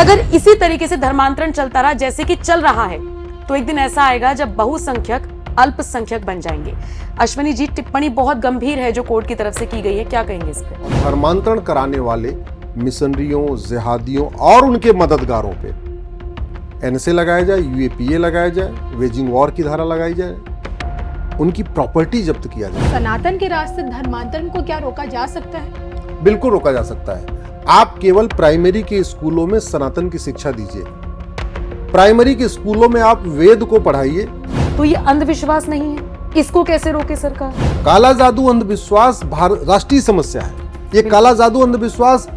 अगर इसी तरीके से धर्मांतरण चलता रहा जैसे कि चल रहा है तो एक दिन ऐसा आएगा जब बहुसंख्यक अल्पसंख्यक बन जाएंगे। अश्वनी जी, टिप्पणी बहुत गंभीर है जो कोर्ट की तरफ से की गई है, क्या कहेंगे इस पे? धर्मांतरण कराने वाले मिशनरियों, जिहादियों और उनके मददगारों पे एनएसए लगाया जाए, यूएपीए लगाया जाए, वेजिंग वॉर की धारा लगाई जाए, उनकी प्रॉपर्टी जब्त किया जाए। सनातन के रास्ते धर्मांतरण को क्या रोका जा सकता है? बिल्कुल रोका जा सकता है। आप केवल प्राइमरी के स्कूलों में सनातन की शिक्षा दीजिए, प्राइमरी के स्कूलों में आप वेद को पढ़ाइए। तो ये अंधविश्वास नहीं है, इसको कैसे रोके सरकार? काला जादू अंधविश्वास राष्ट्रीय समस्या है। ये काला जादू अंधविश्वास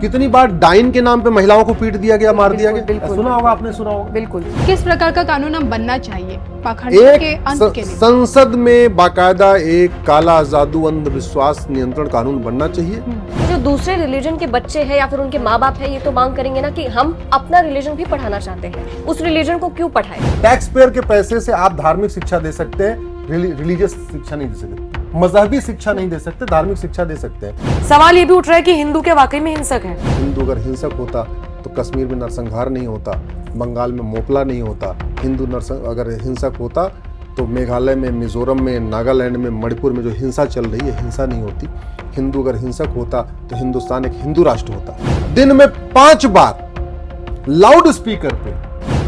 कितनी बार डाइन के नाम पे महिलाओं को पीट दिया गया, मार दिया गया, सुना होगा आपने, सुना होगा। बिल्कुल। किस प्रकार का कानून अब बनना चाहिए पाखंड के अंत के लिए? संसद में बाकायदा एक काला जादू अंधविश्वास नियंत्रण कानून बनना चाहिए। जो दूसरे रिलीजन के बच्चे हैं या फिर उनके माँ बाप है, ये तो मांग करेंगे ना कि हम अपना रिलीजन भी पढ़ाना चाहते हैं, उस रिलीजन को क्यों पढ़ाएं? टैक्स पेयर के पैसे से आप धार्मिक शिक्षा दे सकते हैं, रिलीजियस शिक्षा नहीं दे सकते, मजहबी शिक्षा नहीं दे सकते, धार्मिक शिक्षा दे सकते हैं। सवाल ये भी उठ रहा है कि हिंदू क्या वाकई में हिंसक है? हिंदू अगर हिंसक होता तो कश्मीर में नरसंहार नहीं होता, बंगाल में मोपला नहीं होता। हिंदू अगर हिंसक होता तो मेघालय में, मिजोरम में, नागालैंड में, मणिपुर में जो हिंसा चल रही है, हिंसा नहीं होती। हिंदू अगर हिंसक होता तो हिंदुस्तान एक हिंदू राष्ट्र होता। दिन में 5 बार लाउड स्पीकर पे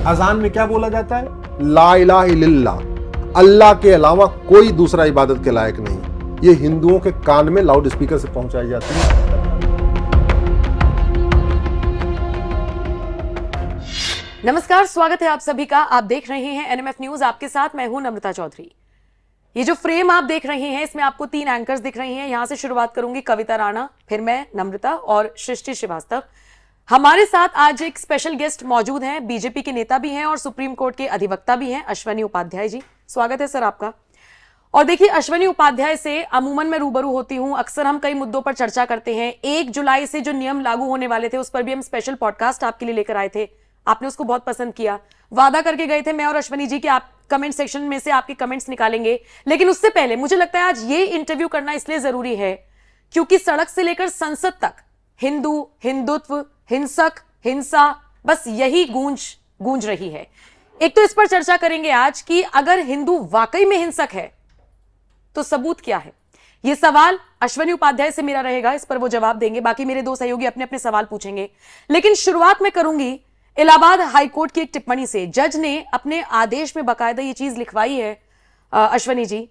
अजान में क्या बोला जाता है? ला इलाहा इल्लल्लाह, अल्लाह के अलावा कोई दूसरा इबादत के लायक नहीं। ये हिंदुओं के कान में लाउड स्पीकर से पहुंचाई जाती है। नमस्कार, स्वागत है आप सभी का। आप देख रहे हैं एनएमएफ न्यूज, आपके साथ मैं हूं नम्रता चौधरी। ये जो फ्रेम आप देख रहे हैं इसमें आपको 3 एंकर्स दिख रही हैं। यहां से शुरुआत करूंगी, कविता राणा, फिर मैं नम्रता और सृष्टि श्रीवास्तव। हमारे साथ आज एक स्पेशल गेस्ट मौजूद हैं, बीजेपी के नेता भी हैं और सुप्रीम कोर्ट के अधिवक्ता भी हैं, अश्वनी उपाध्याय जी। स्वागत है सर आपका। और देखिए, अश्वनी उपाध्याय से अमूमन मैं रूबरू होती हूं, अक्सर हम कई मुद्दों पर चर्चा करते हैं। 1 जुलाई से जो नियम लागू होने वाले थे उस पर भी हम स्पेशल पॉडकास्ट आपके लिए लेकर आए थे, आपने उसको बहुत पसंद किया। वादा करके गए थे मैं और अश्वनी जी कि आप कमेंट सेक्शन में से आपके कमेंट्स निकालेंगे, लेकिन उससे पहले मुझे लगता है आज ये इंटरव्यू करना इसलिए जरूरी है क्योंकि सड़क से लेकर संसद तक हिंदू, हिंदुत्व, हिंसक, हिंसा, बस यही गूंज रही है। एक तो इस पर चर्चा करेंगे आज कि अगर हिंदू वाकई में हिंसक है तो सबूत क्या है। यह सवाल अश्वनी उपाध्याय से मेरा रहेगा, इस पर वो जवाब देंगे, बाकी मेरे 2 सहयोगी अपने अपने सवाल पूछेंगे। लेकिन शुरुआत में करूंगी इलाहाबाद हाईकोर्ट की एक टिप्पणी से। जज ने अपने आदेश में बाकायदा ये चीज लिखवाई है अश्वनी जी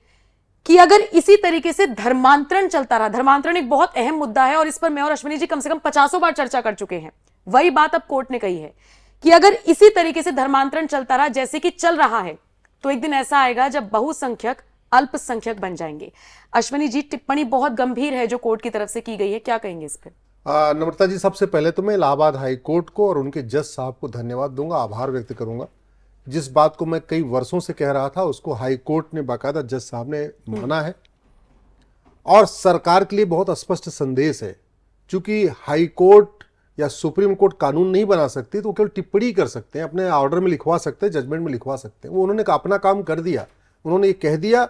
कि अगर इसी तरीके से धर्मांतरण चलता रहा, धर्मांतरण एक बहुत अहम मुद्दा है और इस पर मैं और अश्वनी जी कम से कम 50 बार चर्चा कर चुके हैं। वही बात अब कोर्ट ने कही है कि अगर इसी तरीके से धर्मांतरण चलता रहा जैसे कि चल रहा है तो एक दिन ऐसा आएगा जब बहुसंख्यक अल्पसंख्यक बन जाएंगे। अश्वनी जी, टिप्पणी बहुत गंभीर है जो कोर्ट की तरफ से की गई है, क्या कहेंगे इस पर? नम्रता जी, सबसे पहले तो मैं इलाहाबाद हाई कोर्ट को और उनके जज साहब को धन्यवाद दूंगा, आभार व्यक्त करूंगा। जिस बात को मैं कई वर्षों से कह रहा था उसको हाई कोर्ट ने बाकायदा जज साहब ने माना है और सरकार के लिए बहुत स्पष्ट संदेश है। चूंकि हाई कोर्ट या सुप्रीम कोर्ट कानून नहीं बना सकती तो केवल टिप्पणी कर सकते हैं, अपने ऑर्डर में लिखवा सकते हैं, जजमेंट में लिखवा सकते हैं। वो उन्होंने अपना काम कर दिया। उन्होंने ये कह दिया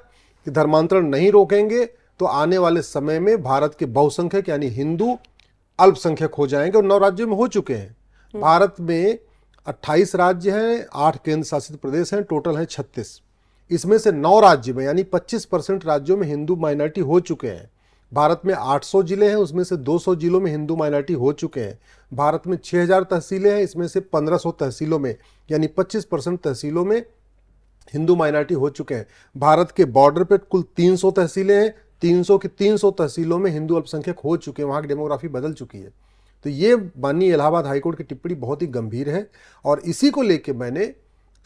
कि धर्मांतरण नहीं रोकेंगे तो आने वाले समय में भारत के बहुसंख्यक यानी हिंदू अल्पसंख्यक हो जाएंगे और 9 राज्यों में हो चुके हैं। भारत में 28 राज्य हैं, 8 केंद्र शासित प्रदेश हैं, टोटल हैं 36। इसमें से 9 राज्य में यानी 25% राज्यों में हिंदू माइनॉरिटी हो चुके हैं। भारत में 800 जिले हैं, उसमें से 200 जिलों में हिंदू माइनॉरिटी हो चुके हैं। भारत में 6000 तहसीलें हैं, इसमें से 1500 तहसीलों में यानी 25% तहसीलों में हिंदू माइनॉरिटी हो चुके हैं। भारत के बॉर्डर पे कुल 300 तहसीलें हैं, 300 की 300 तहसीलों में हिंदू अल्पसंख्यक हो चुके हैं, वहाँ की डेमोग्राफी बदल चुकी है। तो ये माननीय इलाहाबाद हाईकोर्ट की टिप्पणी बहुत ही गंभीर है और इसी को लेके मैंने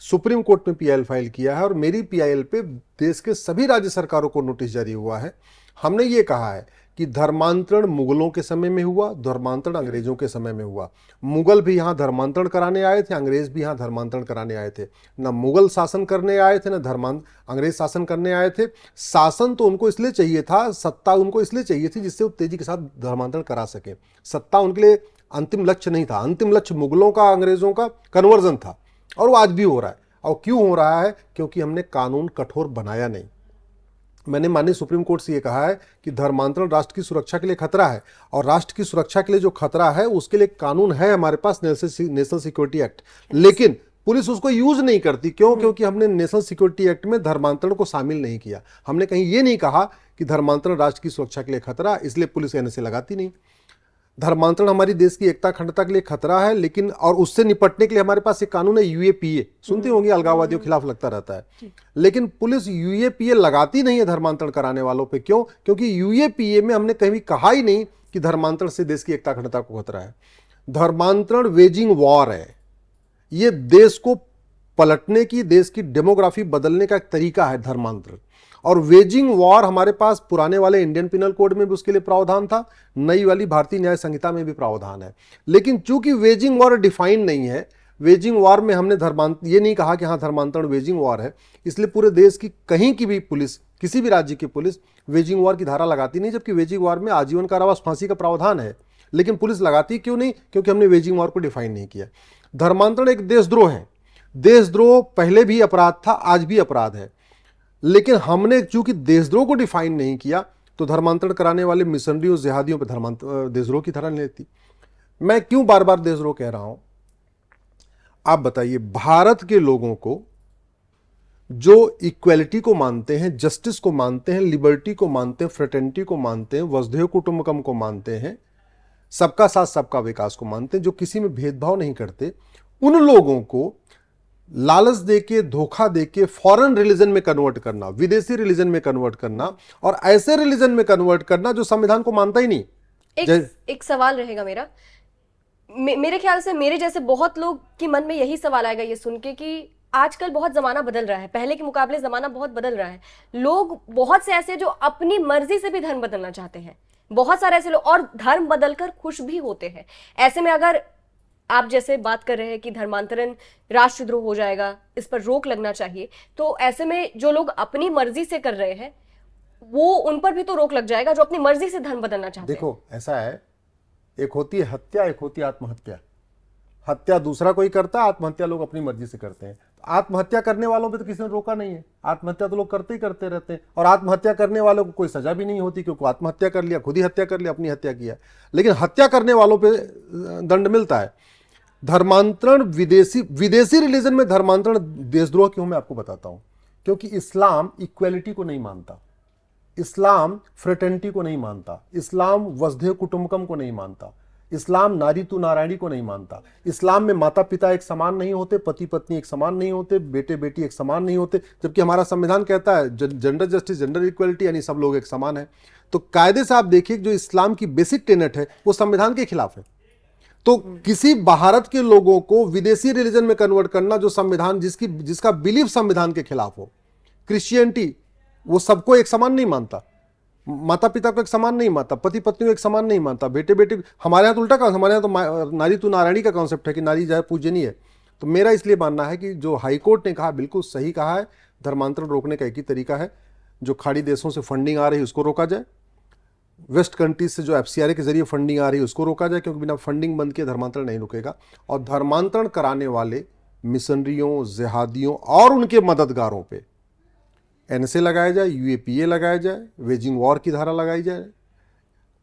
सुप्रीम कोर्ट में पीआईएल फाइल किया है और मेरी पीआईएल पे देश के सभी राज्य सरकारों को नोटिस जारी हुआ है। हमने ये कहा है कि धर्मांतरण मुगलों के समय में हुआ, धर्मांतरण अंग्रेजों के समय में हुआ। मुगल भी यहाँ धर्मांतरण कराने आए थे, अंग्रेज भी यहाँ धर्मांतरण कराने आए थे। न मुगल शासन करने आए थे, न अंग्रेज शासन करने आए थे। शासन तो उनको इसलिए चाहिए था, सत्ता उनको इसलिए चाहिए थी जिससे वो तेजी के साथ धर्मांतरण करा सके। सत्ता उनके लिए अंतिम लक्ष्य नहीं था। अंतिम लक्ष्य मुगलों का, अंग्रेजों का कन्वर्जन था और वो आज भी हो रहा है। और क्यों हो रहा है? क्योंकि हमने कानून कठोर बनाया नहीं। मैंने माननीय सुप्रीम कोर्ट से ये कहा है कि धर्मांतरण राष्ट्र की सुरक्षा के लिए खतरा है, और राष्ट्र की सुरक्षा के लिए जो खतरा है उसके लिए कानून है हमारे पास, नेशनल सिक्योरिटी एक्ट, लेकिन पुलिस उसको यूज नहीं करती। क्यों? क्योंकि हमने नेशनल सिक्योरिटी एक्ट में धर्मांतरण को शामिल नहीं किया। हमने कहीं ये नहीं कहा कि धर्मांतरण राष्ट्र की सुरक्षा के लिए खतरा, इसलिए पुलिस एनएसए लगाती नहीं। धर्मांतरण हमारी देश की एकता अखंडता के लिए खतरा है, लेकिन और उससे निपटने के लिए हमारे पास एक कानून है यूएपीए, सुनती होंगी, अलगाववादियों के खिलाफ लगता रहता है, लेकिन पुलिस यूएपीए लगाती नहीं है धर्मांतरण कराने वालों पे। क्यों? क्योंकि यूएपीए में हमने कहीं कहा ही नहीं कि धर्मांतरण से देश की एकता अखंडता को खतरा है। धर्मांतरण वेजिंग वॉर है, ये देश को पलटने की, देश की डेमोग्राफी बदलने का एक तरीका है धर्मांतरण। और वेजिंग वॉर हमारे पास पुराने वाले इंडियन पिनल कोड में भी उसके लिए प्रावधान था, नई वाली भारतीय न्याय संहिता में भी प्रावधान है, लेकिन चूंकि वेजिंग वॉर डिफाइन नहीं है, वेजिंग वॉर में हमने ये नहीं कहा कि हाँ धर्मांतरण वेजिंग वॉर है, इसलिए पूरे देश की कहीं की भी पुलिस, किसी भी राज्य की पुलिस वेजिंग वॉर की धारा लगाती नहीं, जबकि वेजिंग वॉर में आजीवन कारावास फांसी का प्रावधान है, लेकिन पुलिस लगाती क्यों नहीं? क्योंकि हमने वेजिंग वॉर को डिफाइन नहीं किया। धर्मांतरण एक देशद्रोह है, देशद्रोह पहले भी अपराध था, आज भी अपराध है, लेकिन हमने चूंकि देशद्रोह को डिफाइन नहीं किया तो धर्मांतरण कराने वाले मिशनरी और जिहादियों पर देशद्रोह की धारा नहीं लेती। मैं क्यों बार बार देशद्रोह कह रहा हूं, आप बताइए। भारत के लोगों को जो इक्वेलिटी को मानते हैं, जस्टिस को मानते हैं, लिबर्टी को मानते हैं, फ्रेटर्निटी को मानते हैं, वसुधैव कुटुंबकम को मानते हैं, सबका साथ सबका विकास को मानते हैं, जो किसी में भेदभाव नहीं करते, उन लोगों को लालच देके, धोखा देके फॉरेन रिलीजन में कन्वर्ट करना, विदेशी रिलीजन में कन्वर्ट करना, और ऐसे रिलीजन में कन्वर्ट करना जो संविधान को मानता ही नहीं। एक सवाल रहेगा मेरा, मेरे ख्याल से मेरे जैसे बहुत लोग के मन में यही सवाल आएगा ये सुन के कि आजकल बहुत जमाना बदल रहा है, पहले के मुकाबले जमाना बहुत बदल रहा है, लोग बहुत से ऐसे जो अपनी मर्जी से भी धर्म बदलना चाहते हैं, बहुत सारे ऐसे लोग, और धर्म बदलकर खुश भी होते हैं। ऐसे में अगर आप जैसे बात कर रहे हैं कि धर्मांतरण राष्ट्रद्रोह हो जाएगा, इस पर रोक लगना चाहिए, तो ऐसे में जो लोग अपनी मर्जी से कर रहे हैं वो उन पर भी तो रोक लग जाएगा जो अपनी मर्जी से धर्म बदलना चाहते हैं। देखो ऐसा है, एक होती है हत्या, एक होती है आत्महत्या। हत्या दूसरा कोई करता है, आत्महत्या लोग अपनी मर्जी से करते हैं। आत्महत्या करने वालों पे तो किसी ने रोका नहीं है, आत्महत्या तो लोग करते ही करते रहते हैं, और आत्महत्या करने वालों को कोई सजा भी नहीं होती, क्योंकि आत्महत्या कर लिया, खुद ही हत्या कर लिया, अपनी हत्या किया। लेकिन हत्या करने वालों पे दंड मिलता है। धर्मांतरण विदेशी रिलीजन में धर्मांतरण देशद्रोह क्यों, मैं आपको बताता हूं। क्योंकि इस्लाम इक्वेलिटी को नहीं मानता, इस्लाम फ्रेटर्निटी को नहीं मानता, इस्लाम वसुधैव कुटुंबकम को नहीं मानता, इस्लाम नारी तू नारायणी को नहीं मानता। इस्लाम में माता पिता एक समान नहीं होते, पति पत्नी एक समान नहीं होते, बेटे बेटी एक समान नहीं होते, जबकि हमारा संविधान कहता है जेंडर जस्टिस, जेंडर इक्वलिटी, यानी सब लोग एक समान है। तो कायदे से आप देखिए जो इस्लाम की बेसिक टेनेट है वो संविधान के खिलाफ है। तो किसी भारत के लोगों को विदेशी रिलीजन में कन्वर्ट करना जो संविधान, जिसका बिलीफ संविधान के खिलाफ हो, क्रिश्चियनिटी, वो सबको एक समान नहीं मानता, माता पिता को एक समान नहीं मानता, पति पत्नी को एक समान नहीं मानता, बेटे बेटी। हमारे यहाँ तो उल्टा, हमारे यहाँ तो नारी तू नारायणी का कॉन्सेप्ट है कि नारी जाए पूजनीय है। तो मेरा इसलिए मानना है कि जो हाईकोर्ट ने कहा बिल्कुल सही कहा है, धर्मांतरण रोकने का एक ही तरीका है, जो खाड़ी देशों से फंडिंग आ रही है उसको रोका जाए, वेस्ट कंट्रीज से जो एफसीआरए के जरिए फंडिंग आ रही है उसको रोका जाए, क्योंकि बिना फंडिंग बंद किए धर्मांतरण नहीं रुकेगा। और धर्मांतरण कराने वाले मिशनरियों, जिहादियों और उनके मददगारों पे एनएसए लगाया जाए, यूएपीए लगाया जाए, वेजिंग वॉर की धारा लगाई जाए,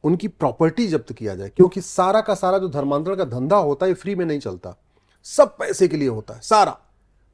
उनकी प्रॉपर्टी जब्त किया जाए। क्योंकि सारा का सारा जो धर्मांतरण का धंधा होता है फ्री में नहीं चलता, सब पैसे के लिए होता है सारा।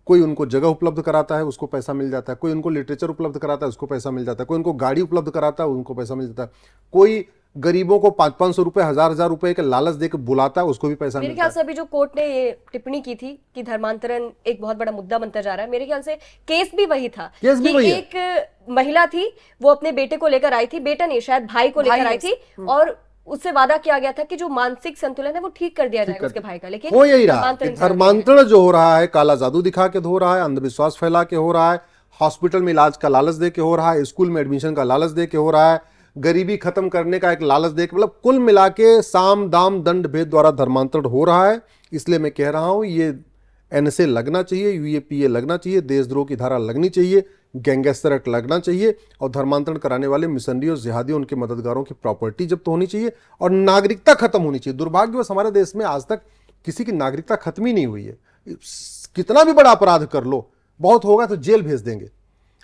कोई उनको जगह उपलब्ध कराता है, उसको पैसा मिल जाता है, कोई उनको लिटरेचर उपलब्ध कराता है, उसको पैसा मिल जाता है, कोई उनको गाड़ी उपलब्ध कराता है, उनको पैसा मिल जाता है, कोई गरीबों को 500-500 रुपए, 1000-1000 रुपए के लालच देकर बुलाता है, उसको भी पैसा मिलता है। मेरे ख्याल से अभी जो कोर्ट ने ये टिप्पणी की थी कि धर्मांतरण एक बहुत बड़ा मुद्दा बनता जा रहा है, मेरे ख्याल से केस भी वही था कि एक महिला थी, वो अपने बेटे को लेकर आई थी, बेटा नहीं शायद भाई को लेकर आई थी, और उससे वादा किया गया था कि जो मानसिक संतुलन है वो ठीक कर दिया जाएगा उसके भाई का। लेकिन वो यही रहा, धर्मांतरण जो हो रहा है काला जादू दिखा के हो रहा है, अंधविश्वास फैला के हो रहा है, हॉस्पिटल में इलाज का लालच दे के हो रहा है, स्कूल में एडमिशन का लालच दे के हो रहा है, गरीबी खत्म करने का एक लालच दे के, मतलब कुल मिला के साम दाम दंड भेद द्वारा धर्मांतरण हो रहा है। इसलिए मैं कह रहा हूं ये एनएसए लगना चाहिए, यूएपीए लगना चाहिए, देशद्रोह की धारा लगनी चाहिए, गैंगस्टर एक्ट लगना चाहिए, और धर्मांतरण कराने वाले मिशनरियों, जिहादियों, उनके मददगारों की प्रॉपर्टी जब्त होनी चाहिए, और नागरिकता खत्म होनी चाहिए। दुर्भाग्यवश हमारे देश में आज तक किसी की नागरिकता खत्म ही नहीं हुई है। कितना भी बड़ा अपराध कर लो, बहुत होगा तो जेल भेज देंगे।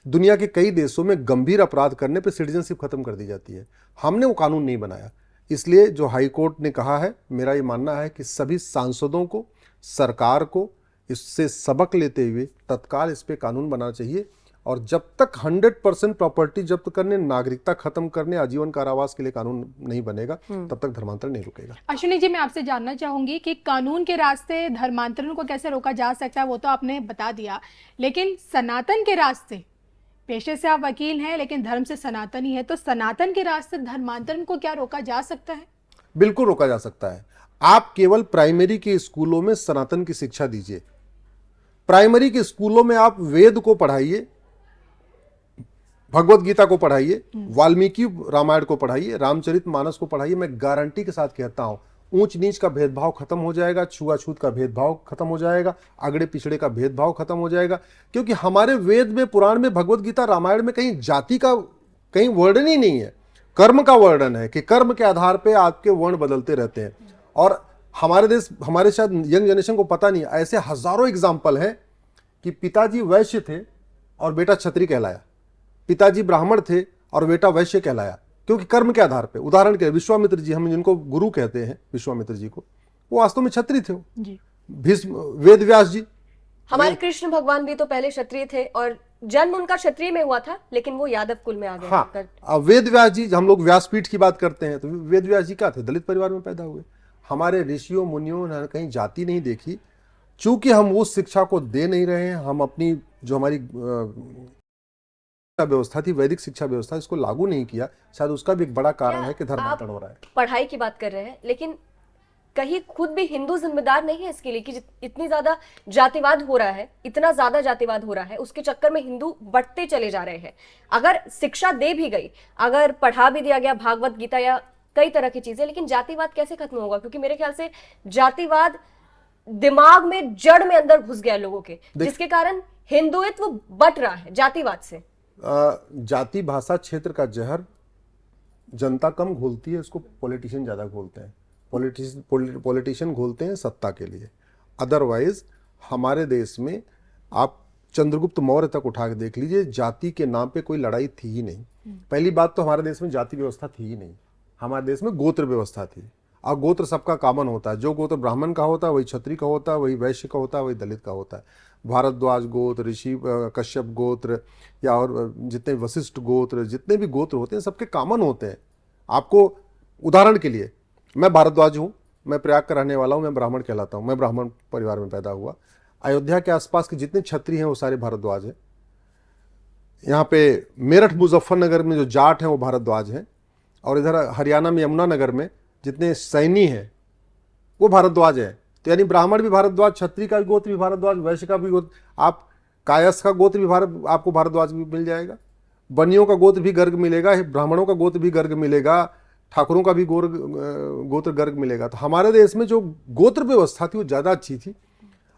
दुनिया के कई देशों में गंभीर अपराध करने पे सिटीजनशिप खत्म कर दी जाती है। हमने वो कानून नहीं बनाया। इसलिए जो हाई कोर्ट ने कहा है, मेरा ये मानना है कि सभी सांसदों को, सरकार को इससे सबक लेते हुए तत्काल इस पे कानून बनाना चाहिए। और जब तक 100% प्रॉपर्टी जब्त करने, नागरिकता खत्म करने, आजीवन कारावास के लिए कानून नहीं बनेगा, तब तक धर्मांतरण नहीं रुकेगा। अश्विनी जी, मैं आपसे जानना चाहूंगी कि कानून के रास्ते धर्मांतरण को कैसे रोका जा सकता है, वो तो आपने बता दिया, लेकिन सनातन के रास्ते, पेशे से आप वकील हैं लेकिन धर्म से सनातन ही है, तो सनातन के रास्ते धर्मांतरण को क्या रोका जा सकता है? बिल्कुल रोका जा सकता है। आप केवल प्राइमरी के स्कूलों में सनातन की शिक्षा दीजिए। प्राइमरी के स्कूलों में आप वेद को पढ़ाइए, भगवत गीता को पढ़ाइए, वाल्मीकि रामायण को पढ़ाइए, रामचरितमानस को पढ़ाइए। मैं गारंटी के साथ कहता हूं, ऊंच नीच का भेदभाव खत्म हो जाएगा, छुआछूत का भेदभाव खत्म हो जाएगा, अगड़े पिछड़े का भेदभाव खत्म हो जाएगा। क्योंकि हमारे वेद में, पुराण में, भगवत गीता, रामायण में कहीं जाति का कहीं वर्णन ही नहीं है। कर्म का वर्णन है कि कर्म के आधार पर आपके वर्ण बदलते रहते हैं। और हमारे देश, हमारे शायद यंग जनरेशन को पता नहीं, ऐसे हजारों एग्जाम्पल है कि पिताजी वैश्य थे और बेटा क्षत्रिय कहलाया, पिताजी ब्राह्मण थे और बेटा वैश्य कहलाया, क्योंकि कर्म के आधार पे। उदाहरण के विश्वामित्र जी, हम जिनको गुरु कहते हैं, विश्वामित्र जी को, वो वास्तव में क्षत्रिय थे। जी। भीष्म, वेद व्यास जी, हमारे कृष्ण भगवान भी तो पहले क्षत्रिय थे और जन्म उनका क्षत्रिय में हुआ था, लेकिन वो यादव कुल में आ गए। हाँ, अब वेद व्यास जी, हम लोग व्यासपीठ की बात करते हैं, तो वेद व्यास जी क्या थे? दलित परिवार में पैदा हुए। हमारे ऋषियों मुनियों ने कहीं जाति नहीं देखी। चूंकि हम उस शिक्षा को दे नहीं रहे हैं, हम अपनी जो हमारी व्यवस्था थी, वैदिक शिक्षा व्यवस्था, इसको लागू नहीं किया। शायद उसका भी एक बड़ा कारण है कि धर्मांतरण हो रहा है। पढ़ाई की बात कर रहे हैं, लेकिन कहीं खुद भी हिंदू जिम्मेदार नहीं है इसके लिए कि इतनी ज्यादा जातिवाद हो रहा है, इतना ज्यादा जातिवाद हो रहा है, उसके चक्कर में हिंदू बढ़ते चले जा रहे हैं। अगर शिक्षा दे भी गई, अगर पढ़ा भी दिया गया भागवत गीता या कई तरह की चीजें, लेकिन जातिवाद कैसे खत्म होगा? क्योंकि मेरे ख्याल से जातिवाद दिमाग में, जड़ में अंदर घुस गया लोगों के, जिसके कारण हिंदुत्व बट रहा है जातिवाद से। जाति भाषा क्षेत्र का जहर जनता कम घोलती है, उसको पॉलिटिशियन ज्यादा घोलते हैं। पॉलिटिशियन घोलते हैं सत्ता के लिए। अदरवाइज हमारे देश में आप चंद्रगुप्त मौर्य तक उठा के देख लीजिए, जाति के नाम पे कोई लड़ाई थी ही नहीं। पहली बात तो हमारे देश में जाति व्यवस्था थी ही नहीं, हमारे देश में गोत्र व्यवस्था थी। और गोत्र सबका कॉमन होता है, जो गोत्र ब्राह्मण का होता है वही क्षत्रिय का होता है, वही वैश्य का होता है, वही दलित का होता है। भारद्वाज गोत्र, ऋषि कश्यप गोत्र, या और जितने वशिष्ठ गोत्र, जितने भी गोत्र होते हैं सबके कॉमन होते हैं। आपको उदाहरण के लिए, मैं भारद्वाज हूँ, मैं प्रयाग का रहने वाला हूँ, मैं ब्राह्मण कहलाता हूँ, मैं ब्राह्मण परिवार में पैदा हुआ। अयोध्या के आसपास के जितने क्षत्रिय हैं वो सारे भारद्वाज हैं। यहाँ पे मेरठ मुजफ्फरनगर में जो जाट हैं वो भारद्वाज हैं, और इधर हरियाणा में यमुनानगर में जितने सैनी हैं वो भारद्वाज हैं। तो यानी ब्राह्मण भी भारद्वाज, क्षत्रिय का भी गोत्र भी भारद्वाज, वैश्य का भी गोत्र, आप कायस्थ का गोत्र भी आपको भारद्वाज भी मिल जाएगा, बनियों का गोत्र भी गर्ग मिलेगा, ब्राह्मणों का गोत्र भी गर्ग मिलेगा, ठाकुरों का भी गोत्र गर्ग मिलेगा। तो हमारे देश में जो गोत्र व्यवस्था थी वो ज़्यादा अच्छी थी।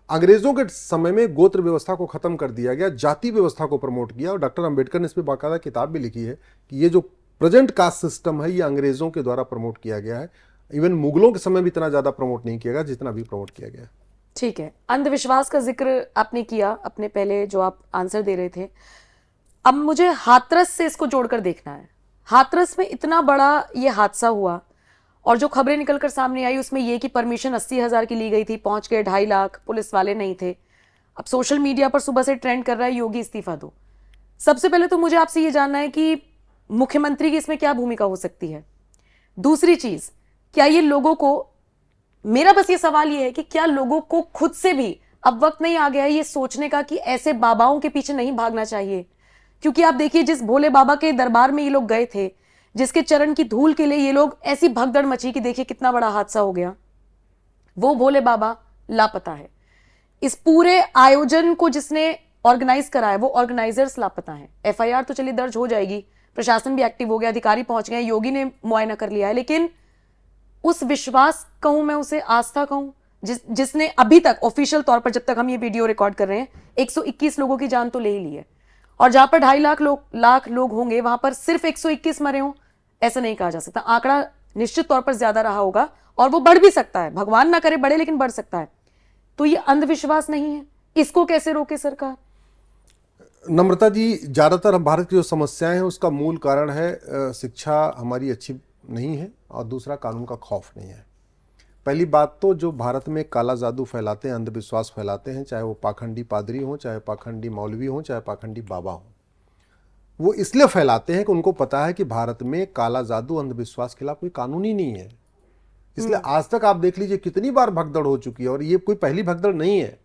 अंग्रेजों के समय में गोत्र व्यवस्था को खत्म कर दिया गया, जाति व्यवस्था को प्रमोट किया। और डॉक्टर अंबेडकर ने इस पर बाकायदा किताब भी लिखी है कि ये जो प्रेजेंट कास्ट सिस्टम है ये अंग्रेजों के द्वारा प्रमोट किया गया है। इवन मुगलों के समय भी इतना ज्यादा प्रमोट नहीं किया गया जितना भी प्रमोट किया गया। ठीक है, अंधविश्वास का जिक्र आपने किया अपने पहले जो आप आंसर दे रहे थे। अब मुझे हाथरस से इसको जोड़कर देखना है। हाथरस में इतना बड़ा ये हादसा हुआ और जो खबरें निकलकर सामने आई उसमें ये कि परमिशन 80,000 की ली गई थी, पहुंच गए 2.5 लाख, पुलिस वाले नहीं थे। अब सोशल मीडिया पर सुबह से ट्रेंड कर रहा है योगी इस्तीफा दो। सबसे पहले तो मुझे आपसे ये जानना है कि मुख्यमंत्री की इसमें क्या भूमिका हो सकती है। दूसरी चीज, क्या ये लोगों को, मेरा बस ये सवाल ये है कि क्या लोगों को खुद से भी अब वक्त नहीं आ गया है ये सोचने का कि ऐसे बाबाओं के पीछे नहीं भागना चाहिए? क्योंकि आप देखिए जिस भोले बाबा के दरबार में ये लोग गए थे, जिसके चरण की धूल के लिए ये लोग ऐसी भगदड़ मची कि देखिए कितना बड़ा हादसा हो गया, वो भोले बाबा लापता है। इस पूरे आयोजन को जिसने ऑर्गेनाइज करा है वो ऑर्गेनाइजर्स लापता है। FIR तो चलिए दर्ज हो जाएगी, प्रशासन भी एक्टिव हो गया, अधिकारी पहुंच गए, योगी ने मुआयना कर लिया है, लेकिन उस विश्वास कहूं मैं उसे, आस्था कहूं, जिसने अभी तक ऑफिशियल तौर पर, जब तक हम ये वीडियो रिकॉर्ड कर रहे हैं, 121 लोगों की जान तो ले ही ली है। और जहां पर 2.5 लाख लोग होंगे वहां पर सिर्फ 121 मरे हों ऐसा नहीं कहा जा सकता। आंकड़ा निश्चित तौर पर ज्यादा रहा होगा और वो बढ़ भी सकता है, भगवान ना करे बढ़े, लेकिन बढ़ सकता है। तो ये अंधविश्वास नहीं है, इसको कैसे रोके सरकार? नम्रता जी, ज़्यादातर हम भारत की जो समस्याएं हैं उसका मूल कारण है शिक्षा हमारी अच्छी नहीं है, और दूसरा कानून का खौफ नहीं है। पहली बात तो जो भारत में काला जादू फैलाते हैं, अंधविश्वास फैलाते हैं, चाहे वो पाखंडी पादरी हों, चाहे पाखंडी मौलवी हों, चाहे पाखंडी बाबा हों, वो इसलिए फैलाते हैं कि उनको पता है कि भारत में काला जादू अंधविश्वास के खिलाफ कोई कानून ही नहीं है। इसलिए आज तक आप देख लीजिए कितनी बार भगदड़ हो चुकी है, और ये कोई पहली भगदड़ नहीं है।